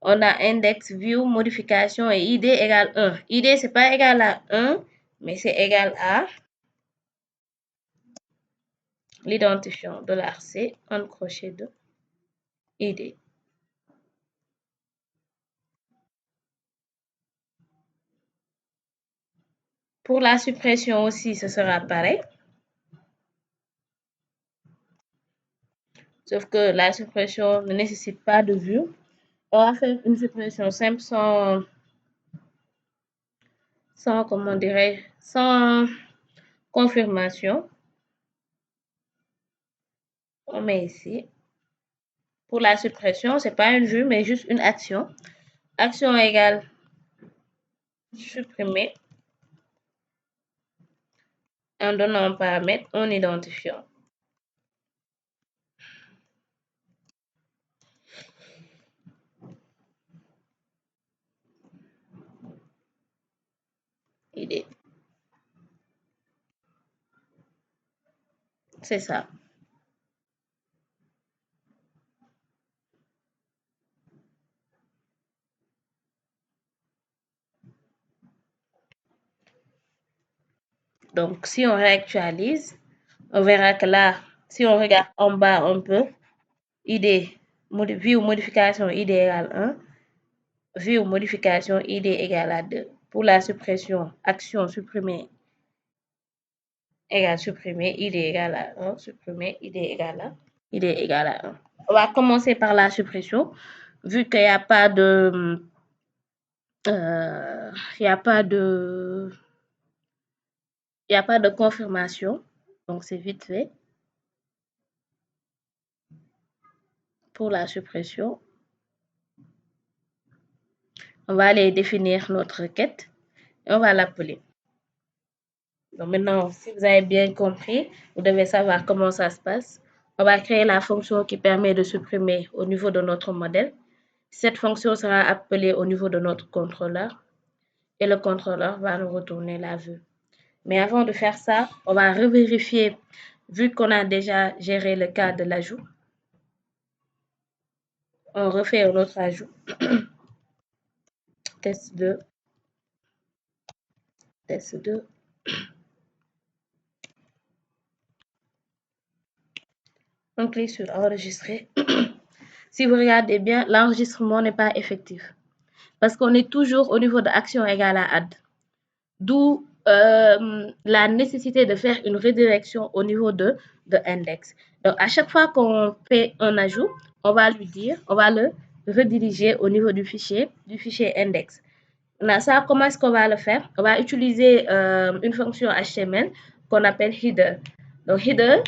On a index, view, modification et id égale 1. Id, c'est pas égal à 1, mais c'est égal à l'identifiant $C en crochet de id. Pour la suppression aussi, ce sera pareil. Sauf que la suppression ne nécessite pas de vue. On va faire une suppression simple comment dirais-je, sans confirmation. On met ici. Pour la suppression, c'est pas une vue, mais juste une action. Action égale supprimer en donnant un paramètre, en identifiant. Idée. C'est ça. Donc, si on réactualise, on verra que là, si on regarde en bas un peu, id, view modification id égale 1, view modification id égale à 2. Pour la suppression, action supprimer égale supprimer, id égale à 1, supprimer, id égale à 1. On va commencer par la suppression, vu qu'il n'y a pas de... il n'y a pas de confirmation, donc c'est vite fait. Pour la suppression, on va aller définir notre requête et on va l'appeler. Donc maintenant, si vous avez bien compris, vous devez savoir comment ça se passe. On va créer la fonction qui permet de supprimer au niveau de notre modèle. Cette fonction sera appelée au niveau de notre contrôleur et le contrôleur va nous retourner la vue. Mais avant de faire ça, on va revérifier, vu qu'on a déjà géré le cas de l'ajout. On refait un autre ajout. Test 2. Test 2. On clique sur enregistrer. Si vous regardez bien, l'enregistrement n'est pas effectif. Parce qu'on est toujours au niveau de action égale à add. D'où la nécessité de faire une redirection au niveau de index. Donc, à chaque fois qu'on fait un ajout, on va le rediriger au niveau du fichier index. Là, ça, comment est-ce qu'on va le faire? On va utiliser une fonction HTML qu'on appelle header. Donc, header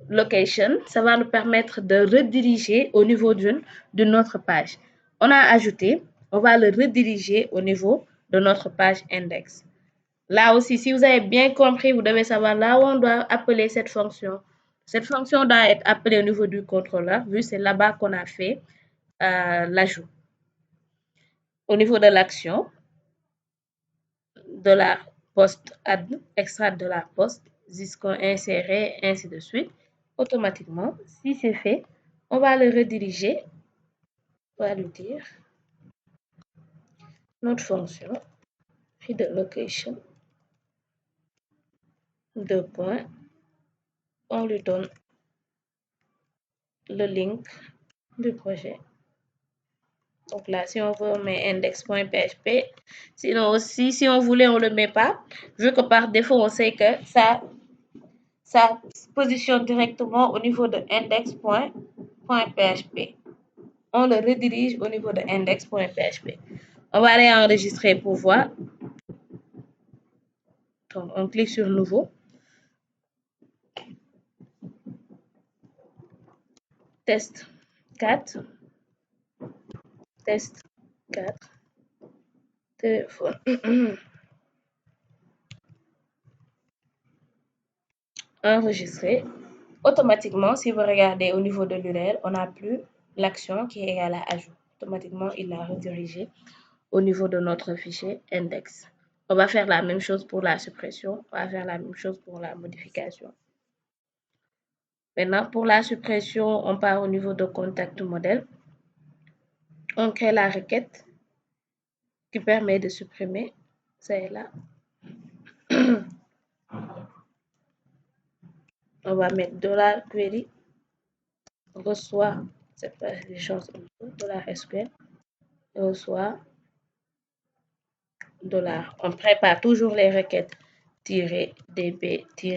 location, ça va nous permettre de rediriger au niveau d'une autre page. On a ajouté, on va le rediriger au niveau de notre page index. Là aussi, si vous avez bien compris, vous devez savoir là où on doit appeler cette fonction. Cette fonction doit être appelée au niveau du contrôleur, vu que c'est là-bas qu'on a fait l'ajout. Au niveau de l'action, de la poste add, extract de la poste, jusqu'à insérer, ainsi de suite. Automatiquement, si c'est fait, on va le rediriger. On va lui dire notre fonction header location, deux points, on lui donne le link du projet. Donc là, si on veut, on met index.php. Sinon aussi, si on voulait, on ne le met pas. Vu que par défaut, on sait que ça se positionne directement au niveau de index.php. On le redirige au niveau de index.php. On va réenregistrer pour voir. Donc, on clique sur Nouveau. Test 4. Test 4. Téléphone. Enregistrer. Automatiquement, si vous regardez au niveau de l'URL, on n'a plus l'action qui est égale à ajout. Automatiquement, il l'a redirigé au niveau de notre fichier index. On va faire la même chose pour la suppression. On va faire la même chose pour la modification. Maintenant, pour la suppression, on part au niveau de contact modèle. On crée la requête qui permet de supprimer. C'est là. On va mettre $query reçoit, c'est pas les choses en dessous, $SQL reçoit $. On prépare toujours les requêtes -db-ds.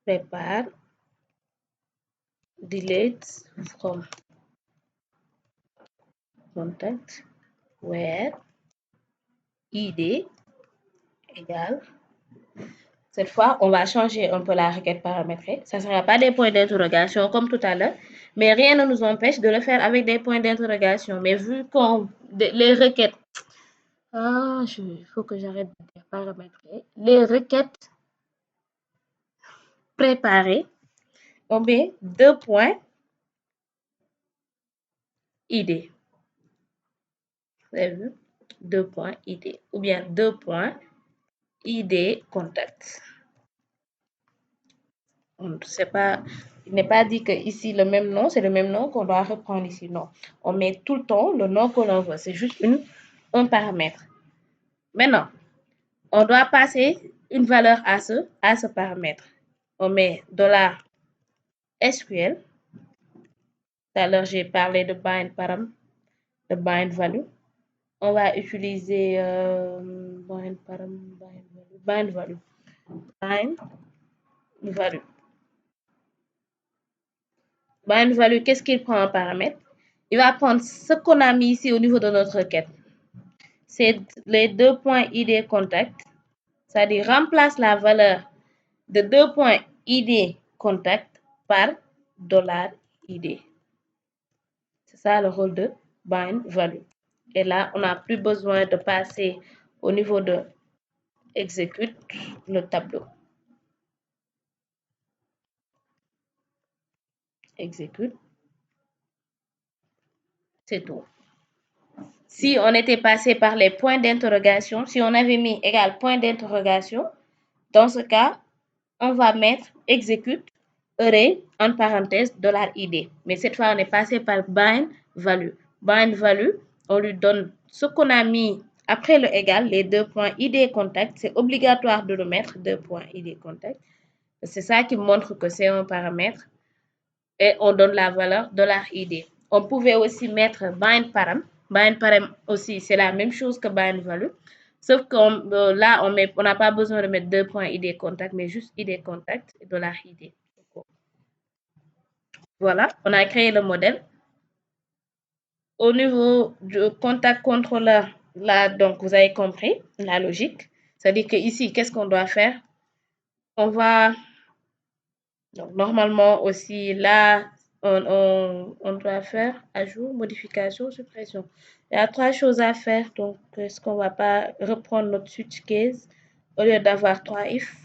Prépare delete from contact where id égale. Cette fois, on va changer un peu la requête paramétrée. Ça ne sera pas des points d'interrogation comme tout à l'heure, mais rien ne nous empêche de le faire avec des points d'interrogation. Mais vu qu'on les requêtes, il faut que j'arrête de dire paramétrer. Les requêtes préparées, on met 2 points id. Vous avez vu? 2 points id ou bien 2 points id contact. On ne sait pas, il n'est pas dit que ici le même nom, c'est le même nom qu'on doit reprendre ici. Non, on met tout le temps le nom que l'on veut. C'est juste un paramètre. Maintenant, on doit passer une valeur à ce paramètre. On met $SQL. Tout à l'heure, j'ai parlé de bind param, de bind value. On va utiliser bind param, bind value. Bind value. Bind value, qu'est-ce qu'il prend en paramètre? Il va prendre ce qu'on a mis ici au niveau de notre requête. C'est les 2 points id contact. C'est-à-dire remplace la valeur de 2 points id contact par $id. C'est ça le rôle de bind value. Et là, on n'a plus besoin de passer au niveau de execute le tableau. Execute. C'est tout. Si on était passé par les points d'interrogation, si on avait mis égal point d'interrogation, dans ce cas, on va mettre execute array en parenthèse $id. Mais cette fois, on est passé par bind value. Bind value, on lui donne ce qu'on a mis après le égal, les 2 points id contact. C'est obligatoire de le mettre, 2 points id contact. C'est ça qui montre que c'est un paramètre. Et on donne la valeur $id. On pouvait aussi mettre bind param. Bind param aussi, c'est la même chose que bind value. Sauf que là, on n'a pas besoin de mettre 2 points id contact, mais juste id contact et $id. Voilà, on a créé le modèle. Au niveau du contact controller, là, donc, vous avez compris la logique. C'est-à-dire que ici, qu'est-ce qu'on doit faire? On va, donc, normalement aussi, là, on doit faire ajout, modification, suppression. Il y a 3 choses à faire. Donc, est-ce qu'on ne va pas reprendre notre switch case au lieu d'avoir 3 if?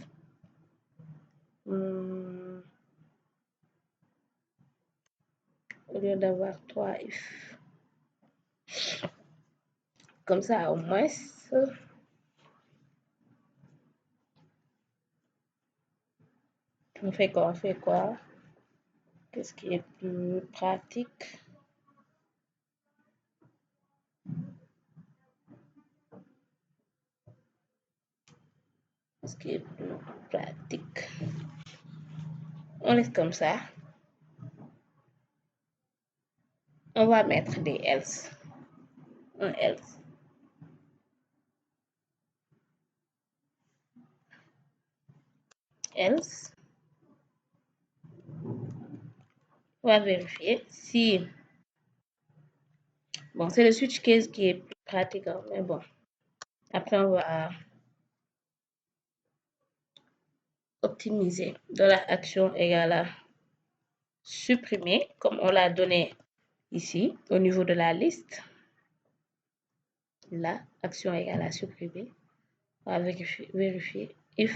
Au lieu d'avoir 3 if. Comme ça, au moins, on fait quoi? On fait quoi? Qu'est-ce qui est plus pratique? ce qui est plus pratique. On laisse comme ça. On va mettre des else. Un else. Else. On va vérifier si... Bon, c'est le switch case qui est plus pratique, hein, mais bon. Après, on va optimiser. $action égale à supprimer, comme on l'a donné ici, au niveau de la liste. Là, action égale à supprimer. On va vérifier if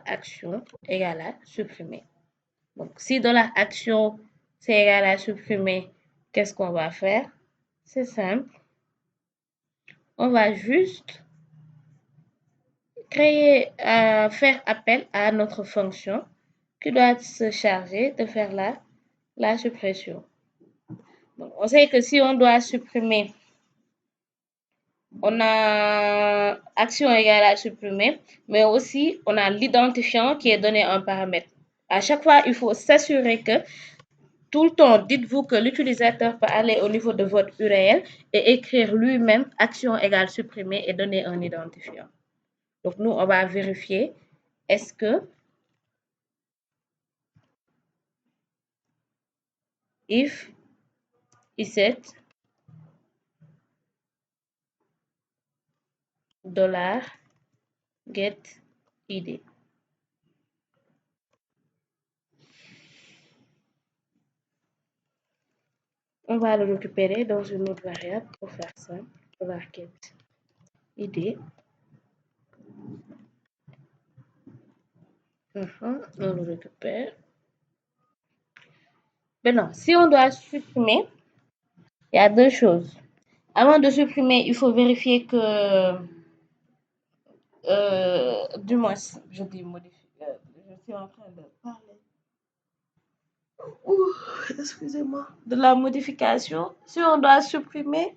$action égale à supprimer. Donc, si $action c'est égal à supprimer, qu'est-ce qu'on va faire? C'est simple. On va juste faire appel à notre fonction qui doit se charger de faire la suppression. Donc, on sait que si on doit supprimer, on a action égale à supprimer, mais aussi on a l'identifiant qui est donné en paramètre. À chaque fois, il faut s'assurer que tout le temps, dites-vous que l'utilisateur peut aller au niveau de votre URL et écrire lui-même action égale supprimer et donner un identifiant. Donc, nous, on va vérifier est-ce que if iset $get id. On va le récupérer dans une autre variable pour faire ça. $get id. On le récupère. Maintenant, si on doit supprimer, il y a deux choses. Avant de supprimer, il faut vérifier que, du moins, je dis modifier, je suis en train de parler. Excusez-moi. De la modification. Si on doit supprimer,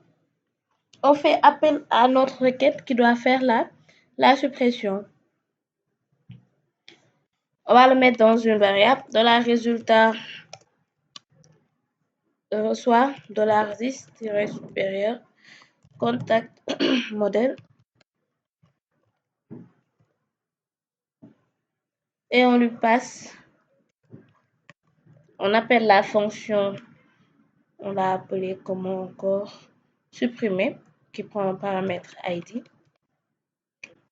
on fait appel à notre requête qui doit faire la suppression. On va le mettre dans une variable. $résultat reçoit $10-supérieur contact modèle. Et on lui passe, on appelle la fonction, on l'a appelée comment encore, supprimer, qui prend un paramètre ID.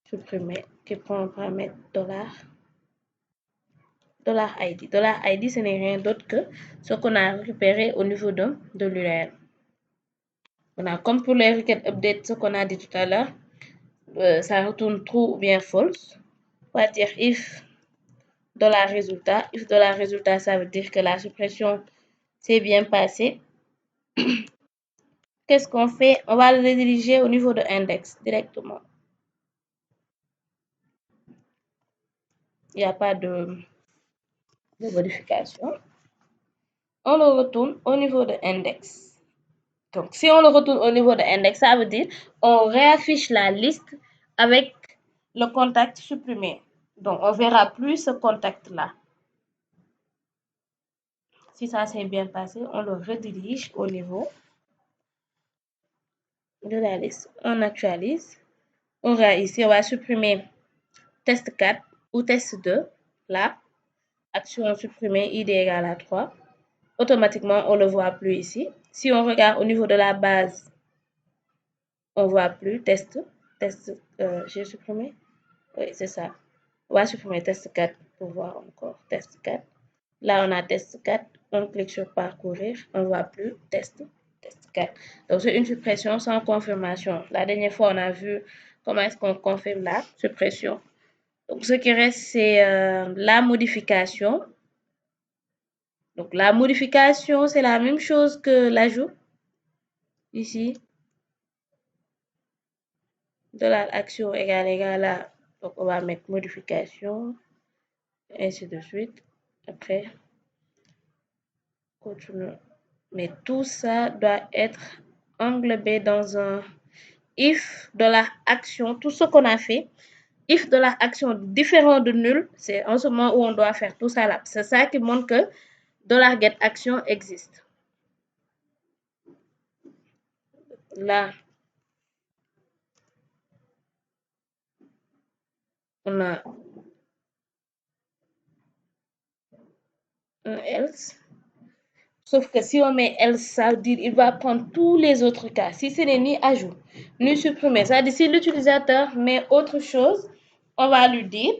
Supprimer, qui prend un paramètre $ID. $ID, ce n'est rien d'autre que ce qu'on a récupéré au niveau de l'URL. Comme pour les requêtes update, ce qu'on a dit tout à l'heure, ça retourne true ou bien false. On va dire if $résultat. If $résultat, ça veut dire que la suppression s'est bien passée. Qu'est-ce qu'on fait? On va le rediriger au niveau de index directement. Il n'y a pas de modification. On le retourne au niveau de index. Donc, si on le retourne au niveau de index, ça veut dire on réaffiche la liste avec le contact supprimé. Donc, on ne verra plus ce contact-là. Si ça s'est bien passé, on le redirige au niveau de la liste. On actualise. On va ici, on va supprimer test 4 ou test 2. Là, action supprimée, id égale à 3. Automatiquement, on ne le voit plus ici. Si on regarde au niveau de la base, on ne voit plus test. J'ai supprimé. Oui, c'est ça. On va supprimer test 4 pour voir encore test 4. Là, on a test 4. On clique sur parcourir. On ne voit plus test 4. Donc, c'est une suppression sans confirmation. La dernière fois, on a vu comment est-ce qu'on confirme la suppression. Donc, ce qui reste, c'est la modification. Donc, la modification, c'est la même chose que l'ajout. Ici, $action égale à, donc on va mettre modification, ainsi de suite. Après, continue. Mais tout ça doit être englobé dans un if $action, tout ce qu'on a fait if $action différent de nul, c'est en ce moment où on doit faire tout ça là. C'est ça qui montre que $getAction existe. Là, on a un else. Sauf que si on met else, ça veut dire il va prendre tous les autres cas. Si ce n'est ni ajout, ni supprimer, ça veut dire si l'utilisateur met autre chose, on va lui dire,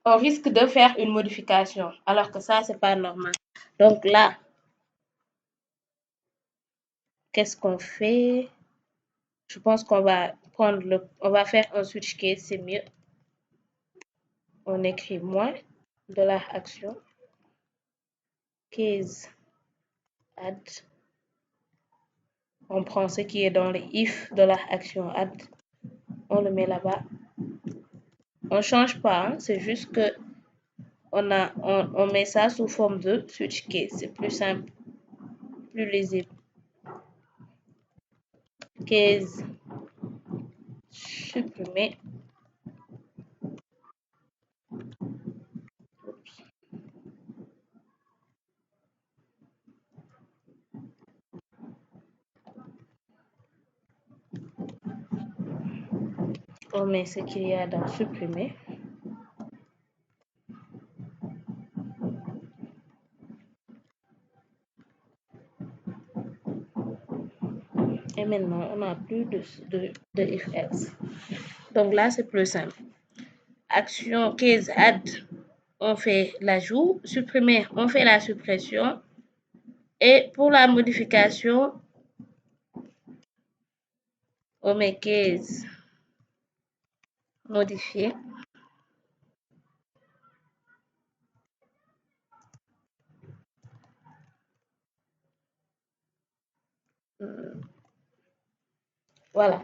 on risque de faire une modification. Alors que ça, c'est pas normal. Donc là, qu'est-ce qu'on fait? Je pense qu'on va on va faire un switch case, c'est mieux. On écrit moins $action case add. On prend ce qui est dans le if $action add. On le met là-bas. On change pas, hein, c'est juste que on met ça sous forme de switch case. C'est plus simple, plus lisible. Case supprimé. On met ce qu'il y a dans supprimer. Et maintenant, on n'a plus de if else. Donc là, c'est plus simple. Action case add, on fait l'ajout. Supprimer, on fait la suppression. Et pour la modification, on met case modifier. Voilà.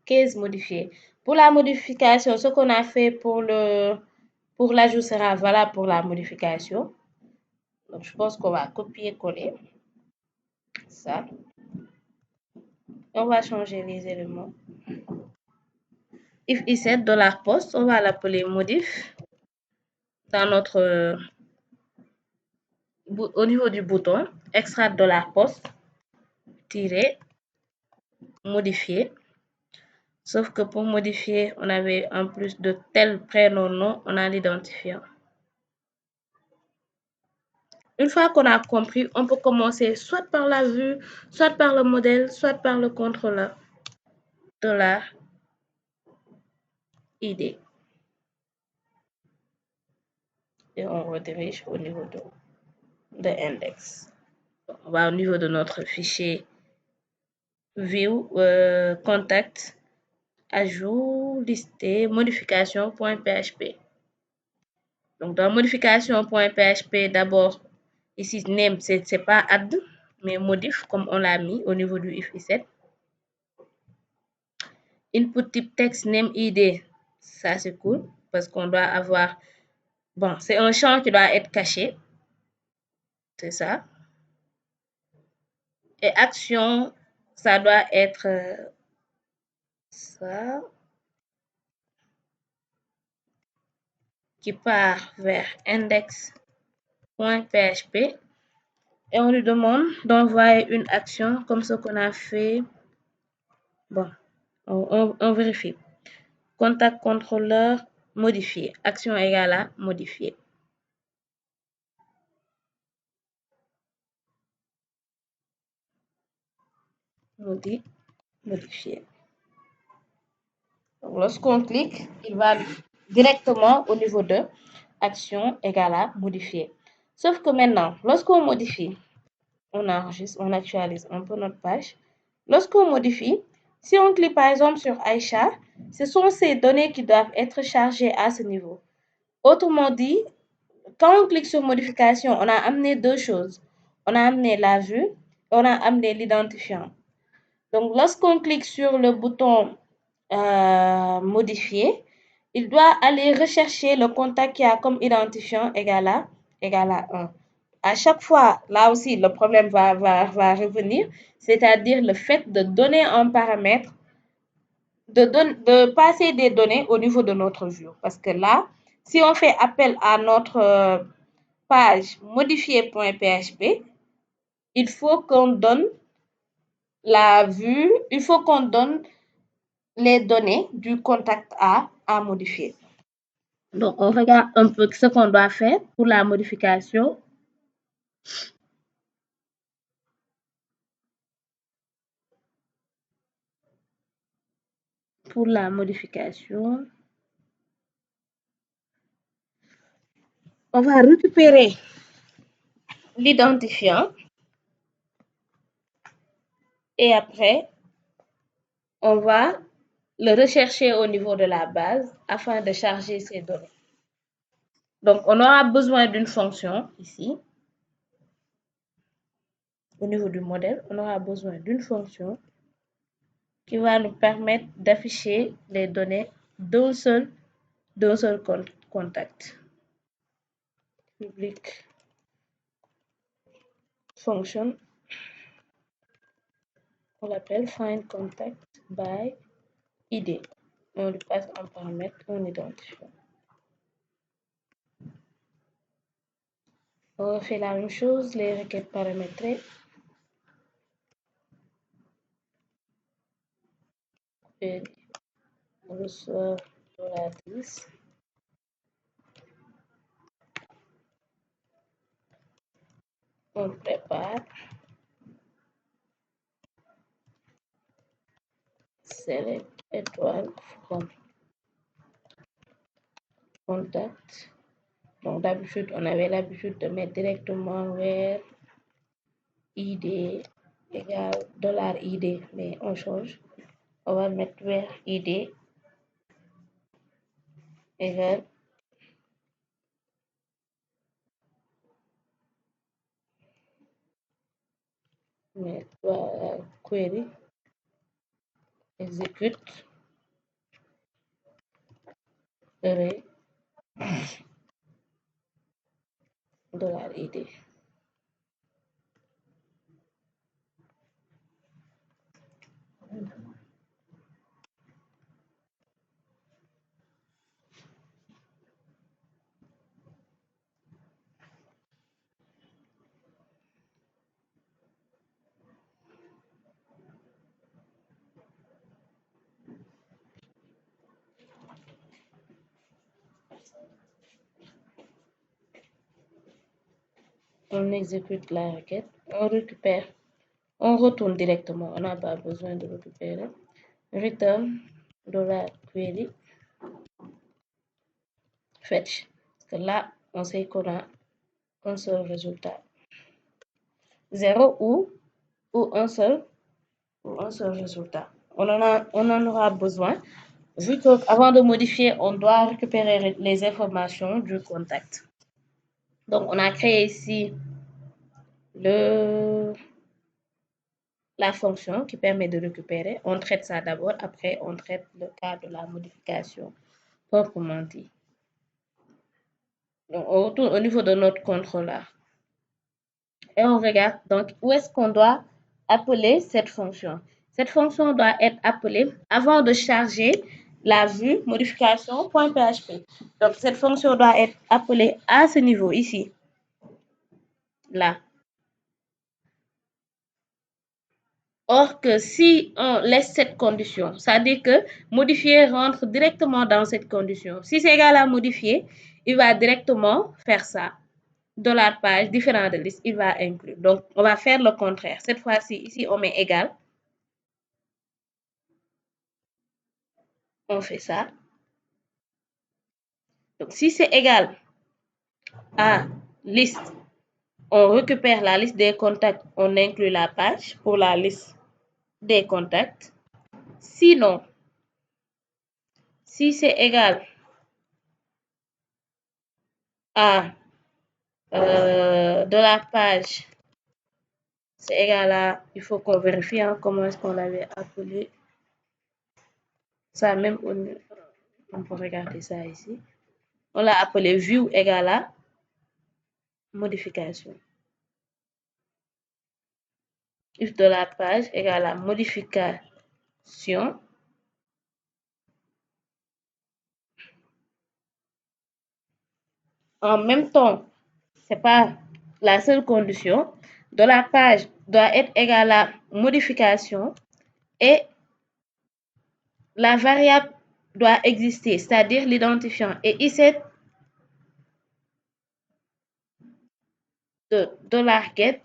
Case modifié. Pour la modification, ce qu'on a fait pour l'ajout sera valable pour la modification. Donc, je pense qu'on va copier-coller ça. On va changer les éléments. If ESET $post, on va l'appeler modif dans notre au niveau du bouton extract $post tirer modifier. Sauf que pour modifier, on avait en plus de tel prénom nom, on a l'identifiant. Une fois qu'on a compris, on peut commencer soit par la vue, soit par le modèle, soit par le contrôleur. $id. Et on redirige au niveau de index. On va au niveau de notre fichier view, contact, ajout, listé, modification.php. Donc dans modification.php, d'abord, ici name, c'est pas add, mais modif, comme on l'a mis au niveau du if ESET. Input type texte name id, ça c'est cool, parce qu'on doit avoir, bon, c'est un champ qui doit être caché. C'est ça. Et action, ça doit être ça, qui part vers index.php. Et on lui demande d'envoyer une action comme ce qu'on a fait. Bon, on vérifie. Contact controller modifié. Action égale à modifier. Modifier. Lorsqu'on clique, il va directement au niveau de action égale à modifier. Sauf que maintenant, lorsqu'on modifie, on enregistre, on actualise un peu notre page. Lorsqu'on modifie, si on clique par exemple sur Aïcha, ce sont ces données qui doivent être chargées à ce niveau. Autrement dit, quand on clique sur modification, on a amené deux choses. On a amené la vue, on a amené l'identifiant. Donc, lorsqu'on clique sur le bouton modifier, il doit aller rechercher le contact qui a comme identifiant égal à 1. à chaque fois, là aussi, le problème va revenir, c'est-à-dire le fait de donner un paramètre, de passer des données au niveau de notre vue. Parce que là, si on fait appel à notre page modifier.php, il faut qu'on donne la vue, il faut qu'on donne les données du contact à modifier. Donc, on regarde un peu ce qu'on doit faire pour la modification. Pour la modification, on va récupérer l'identifiant et après, on va le rechercher au niveau de la base afin de charger ces données. Donc, on aura besoin d'une fonction ici. Au niveau du modèle, on aura besoin d'une fonction qui va nous permettre d'afficher les données d'un seul contact. Public function, on l'appelle find contact by ID. On lui passe un paramètre, un identifiant. On fait la même chose, les requêtes paramétrées. Et on reçoit $10. On prépare. Select étoile from contact. Donc d'habitude, on avait l'habitude de mettre directement where ID égale $ID, mais on change. On va mettre where ID égale query execute array $ID. On exécute la requête, on récupère, on retourne directement, on n'a pas besoin de récupérer. Return $query fetch. Parce que là, on sait qu'on a un seul résultat. 0 ou un seul résultat. On en aura besoin. Vu qu'avant de modifier, on doit récupérer les informations du contact. Donc, on a créé ici la fonction qui permet de récupérer. On traite ça d'abord, après on traite le cas de la modification proprement dit. Donc, on retourne au niveau de notre contrôleur et on regarde donc où est-ce qu'on doit appeler cette fonction. Cette fonction doit être appelée avant de charger la vue modification.php. Donc, cette fonction doit être appelée à ce niveau ici, là. Or que si on laisse cette condition, ça dit que modifier rentre directement dans cette condition. Si c'est égal à modifier, il va directement faire ça. $page, différent de liste, il va inclure. Donc, on va faire le contraire. Cette fois-ci, ici, on met égal. On fait ça. Donc, si c'est égal à liste, on récupère la liste des contacts, on inclut la page pour la liste des contacts. Sinon, si c'est égal à $page, c'est égal à, il faut qu'on vérifie comment est-ce qu'on l'avait appelé. Ça même, on peut regarder ça ici. On l'a appelé view égal à modification. if de la page égale à modification en même temps, c'est pas la seule condition, de la page doit être égale à modification et la variable doit exister, c'est-à-dire l'identifiant. Et ici, de $get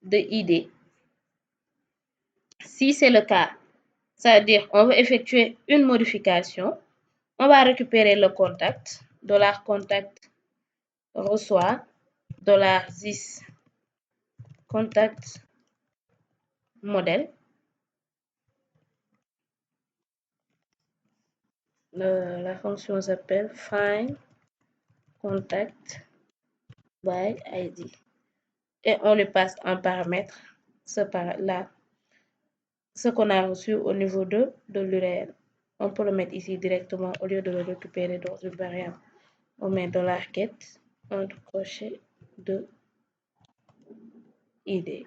de id. Si c'est le cas, c'est-à-dire on veut effectuer une modification, on va récupérer le contact, $contact reçoit $this contact modèle. La fonction s'appelle find contact by id. Et on le passe en paramètre, ce qu'on a reçu au niveau de l'URL. On peut le mettre ici directement au lieu de le récupérer dans une variable. On met $get entre crochet de id.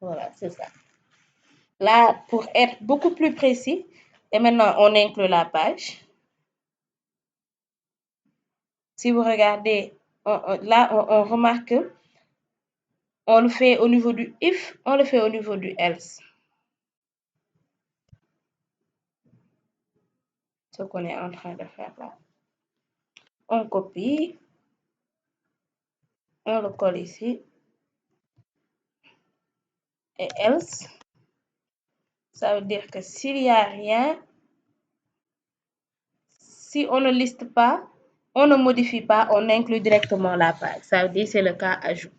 Voilà, c'est ça. Là, pour être beaucoup plus précis, et maintenant on inclut la page. Si vous regardez, là on remarque que on le fait au niveau du if, on le fait au niveau du else. Ce qu'on est en train de faire là. On copie, on le colle ici. Et else, ça veut dire que s'il n'y a rien, si on ne liste pas, on ne modifie pas, on inclut directement la page. Ça veut dire que c'est le cas ajout.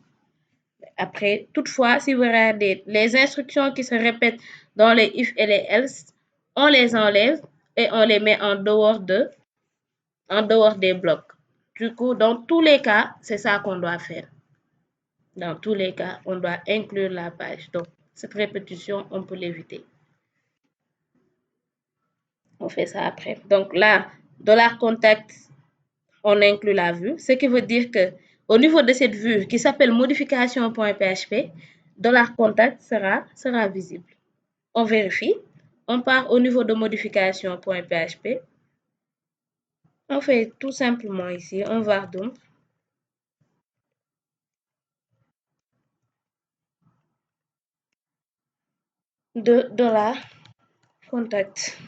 Après, toutefois, si vous regardez les instructions qui se répètent dans les if et les else, on les enlève et on les met en dehors des blocs. Du coup, dans tous les cas, c'est ça qu'on doit faire. Dans tous les cas, on doit inclure la page. Donc, cette répétition, on peut l'éviter. On fait ça après. Donc là, $contact, on inclut la vue, ce qui veut dire que au niveau de cette vue qui s'appelle modification.php, $contact sera visible. On vérifie. On part au niveau de modification.php. On fait tout simplement ici un var_doom de $contact.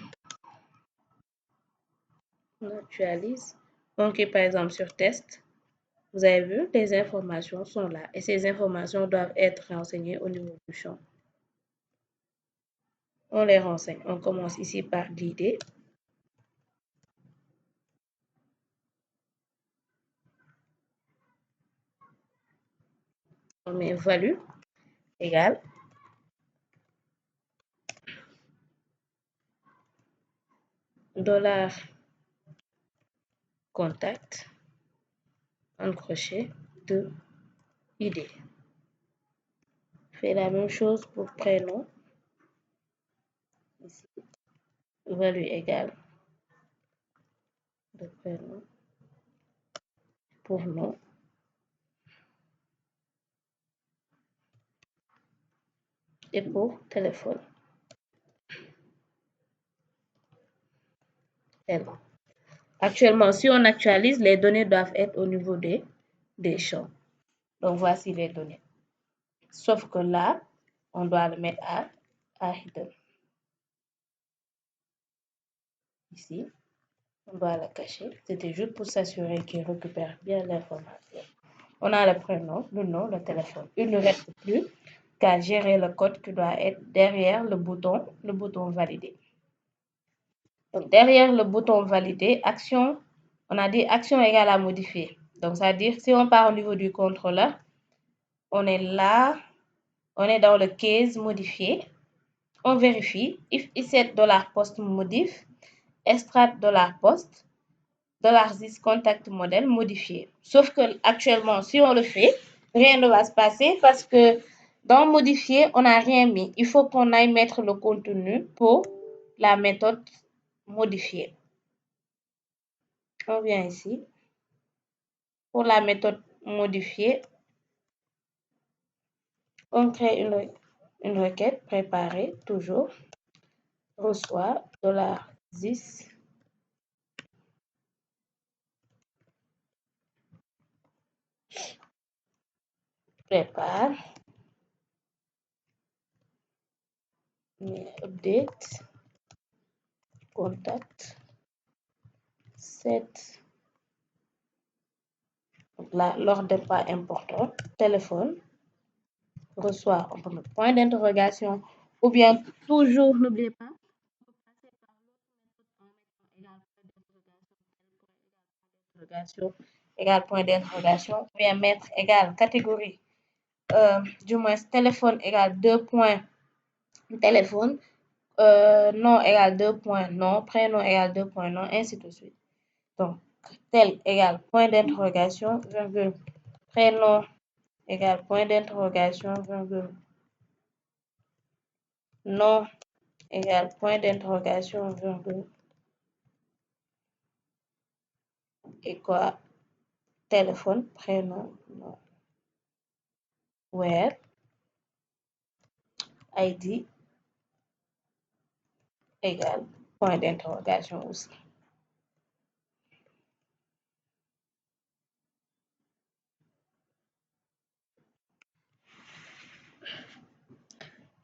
On actualise. On clique par exemple sur test. Vous avez vu, les informations sont là et ces informations doivent être renseignées au niveau du champ. On les renseigne. On commence ici par l'id. On met value égale $contact en crochet de id. Fait la même chose pour prénom. Ici, value égale de prénom pour nom. Et pour téléphone. Actuellement, si on actualise, les données doivent être au niveau des champs. Donc, voici les données. Sauf que là, on doit le mettre à hidden. Ici, on doit le cacher. C'était juste pour s'assurer qu'il récupère bien l'information. On a le prénom, le nom, le téléphone. Il ne reste plus qu'à gérer le code qui doit être derrière le bouton valider. Donc, derrière le bouton valider, action, on a dit action égale à modifier. Donc, ça veut dire si on part au niveau du contrôleur, on est là, on est dans le case modifié. On vérifie if set $post modif, extract $post, $this contact model modifié. Sauf que actuellement, si on le fait, rien ne va se passer parce que dans modifier, on n'a rien mis. Il faut qu'on aille mettre le contenu pour la méthode modifier. On vient ici. Pour la méthode modifiée, on crée une requête préparée, toujours, reçoit $10, prépare, update, contact, set. Donc là, l'ordre n'est pas important. Téléphone, reçoit, on peut mettre point d'interrogation, ou bien toujours, n'oubliez pas, égal point d'interrogation, ou bien mettre égal catégorie, du moins téléphone égal 2 points téléphone, nom égal 2 points nom, prénom égal 2 points nom, ainsi de suite. Donc, tel égal point d'interrogation, virgule, prénom égal point d'interrogation, virgule, nom égal point d'interrogation, virgule, et quoi, téléphone, prénom, nom, where, ID égal point d'interrogation aussi.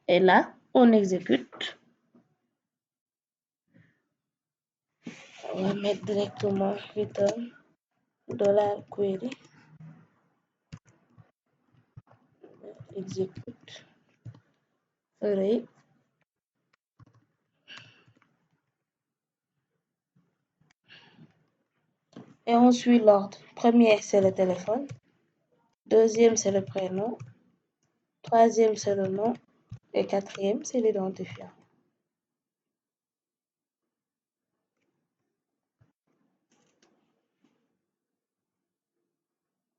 Et là, on exécute. On va mettre directement return $query. Exécute. Array. Et on suit l'ordre. Premier, c'est le téléphone. Deuxième, c'est le prénom. Troisième, c'est le nom. Et quatrième, c'est l'identifiant.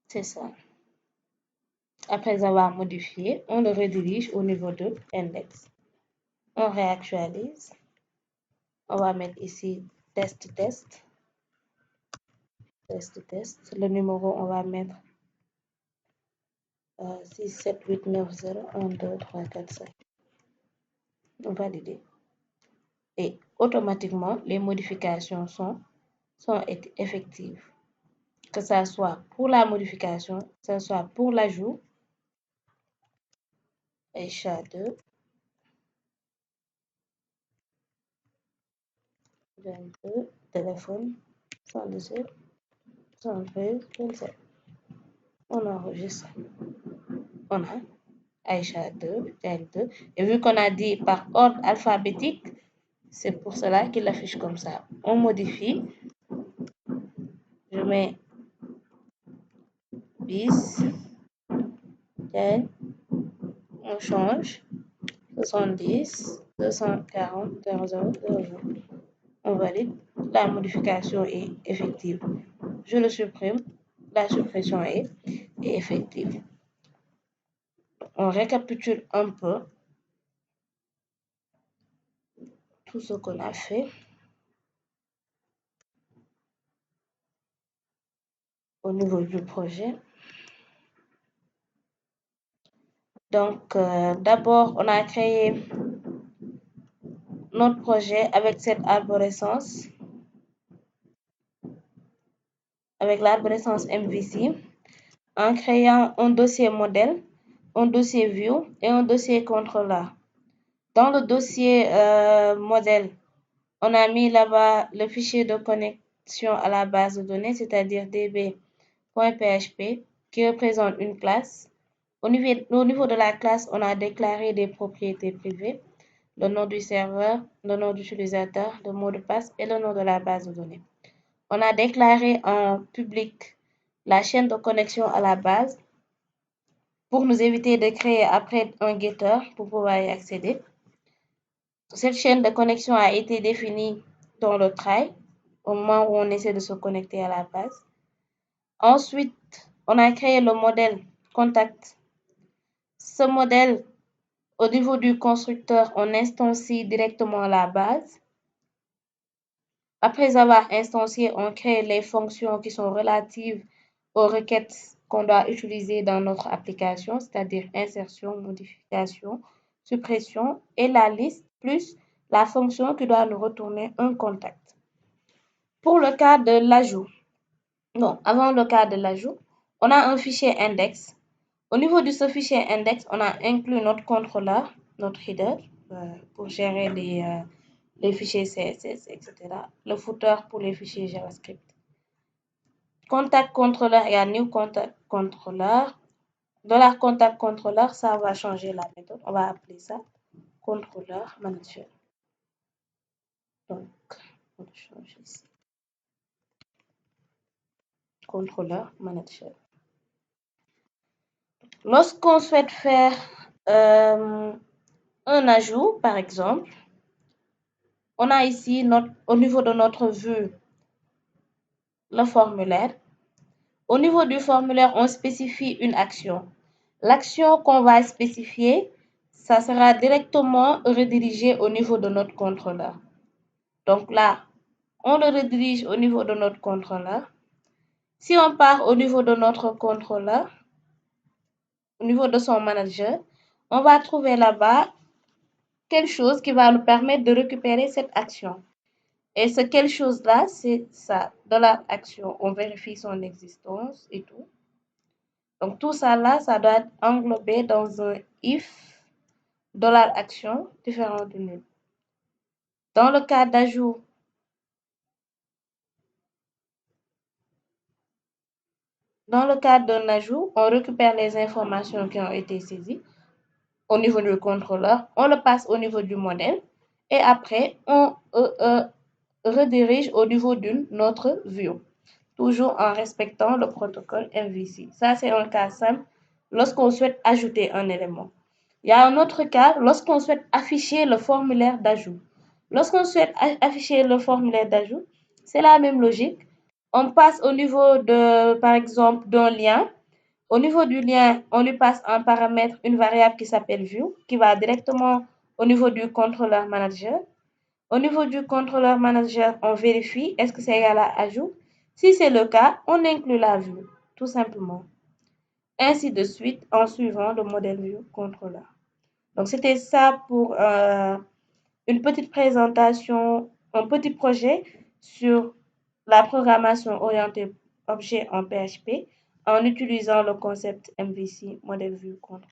C'est ça. Après avoir modifié, on le redirige au niveau de index. On réactualise. On va mettre ici test. Le numéro, on va mettre 6, 7, 8, 9, 0, 1, 2, 3, 4, 5. Valider. Et automatiquement, les modifications sont effectives. Que ça soit pour la modification, que ça soit pour l'ajout. Aïcha 2, 22, téléphone, 117, 113, 27. On enregistre. On a Aïcha 2, Tel 2. Et vu qu'on a dit par ordre alphabétique, c'est pour cela qu'il affiche comme ça. On modifie. Je mets bis, tel, on change, 70, 240, 00, 00. On valide, la modification est effective. Je le supprime, la suppression est effective. On récapitule un peu tout ce qu'on a fait au niveau du projet. Donc, d'abord, on a créé notre projet avec cette arborescence, avec l'arborescence MVC, en créant un dossier modèle, un dossier view et un dossier contrôleur. Dans le dossier modèle, on a mis là-bas le fichier de connexion à la base de données, c'est-à-dire db.php, qui représente une classe. Au niveau de la classe, on a déclaré des propriétés privées, le nom du serveur, le nom d'utilisateur, le mot de passe et le nom de la base de données. On a déclaré en public la chaîne de connexion à la base pour nous éviter de créer après un getter pour pouvoir y accéder. Cette chaîne de connexion a été définie dans le try au moment où on essaie de se connecter à la base. Ensuite, on a créé le modèle contact. Ce modèle, au niveau du constructeur, on instancie directement la base. Après avoir instancié, on crée les fonctions qui sont relatives aux requêtes qu'on doit utiliser dans notre application, c'est-à-dire insertion, modification, suppression et la liste plus la fonction qui doit nous retourner un contact. Pour le cas de l'ajout, non, avant le cas de l'ajout, on a un fichier index. Au niveau de ce fichier index, on a inclus notre contrôleur, notre header, pour gérer les fichiers CSS, etc. Le footer pour les fichiers JavaScript. Contact controller et un new contact controller. $contact controller, ça va changer la méthode. On va appeler ça controller manager. Donc, on va changer ici. Controller manager. Lorsqu'on souhaite faire un ajout, par exemple, on a ici au niveau de notre vue le formulaire. Au niveau du formulaire, on spécifie une action. L'action qu'on va spécifier, ça sera directement redirigé au niveau de notre contrôleur. Donc là, on le redirige au niveau de notre contrôleur. Si on part au niveau de notre contrôleur, au niveau de son manager, on va trouver là-bas quelque chose qui va nous permettre de récupérer cette action. Et ce quelque chose-là, c'est ça. Dans l'action, on vérifie son existence et tout. Donc tout ça là, ça doit être englobé dans un if $action différent de nul. Dans le cas d'ajout, dans le cas d'un ajout, on récupère les informations qui ont été saisies au niveau du contrôleur, on le passe au niveau du modèle et après on redirige au niveau d'une autre vue, toujours en respectant le protocole MVC. Ça, c'est un cas simple lorsqu'on souhaite ajouter un élément. Il y a un autre cas lorsqu'on souhaite afficher le formulaire d'ajout. Lorsqu'on souhaite afficher le formulaire d'ajout, c'est la même logique. On passe au niveau de, par exemple, d'un lien. Au niveau du lien, on lui passe un paramètre, une variable qui s'appelle view, qui va directement au niveau du contrôleur manager. Au niveau du contrôleur manager, on vérifie est-ce que c'est égal à ajout. Si c'est le cas, on inclut la vue, tout simplement. Ainsi de suite, en suivant le modèle view contrôleur. Donc, c'était ça pour une petite présentation, un petit projet sur la programmation orientée objet en PHP en utilisant le concept MVC, Model View Control.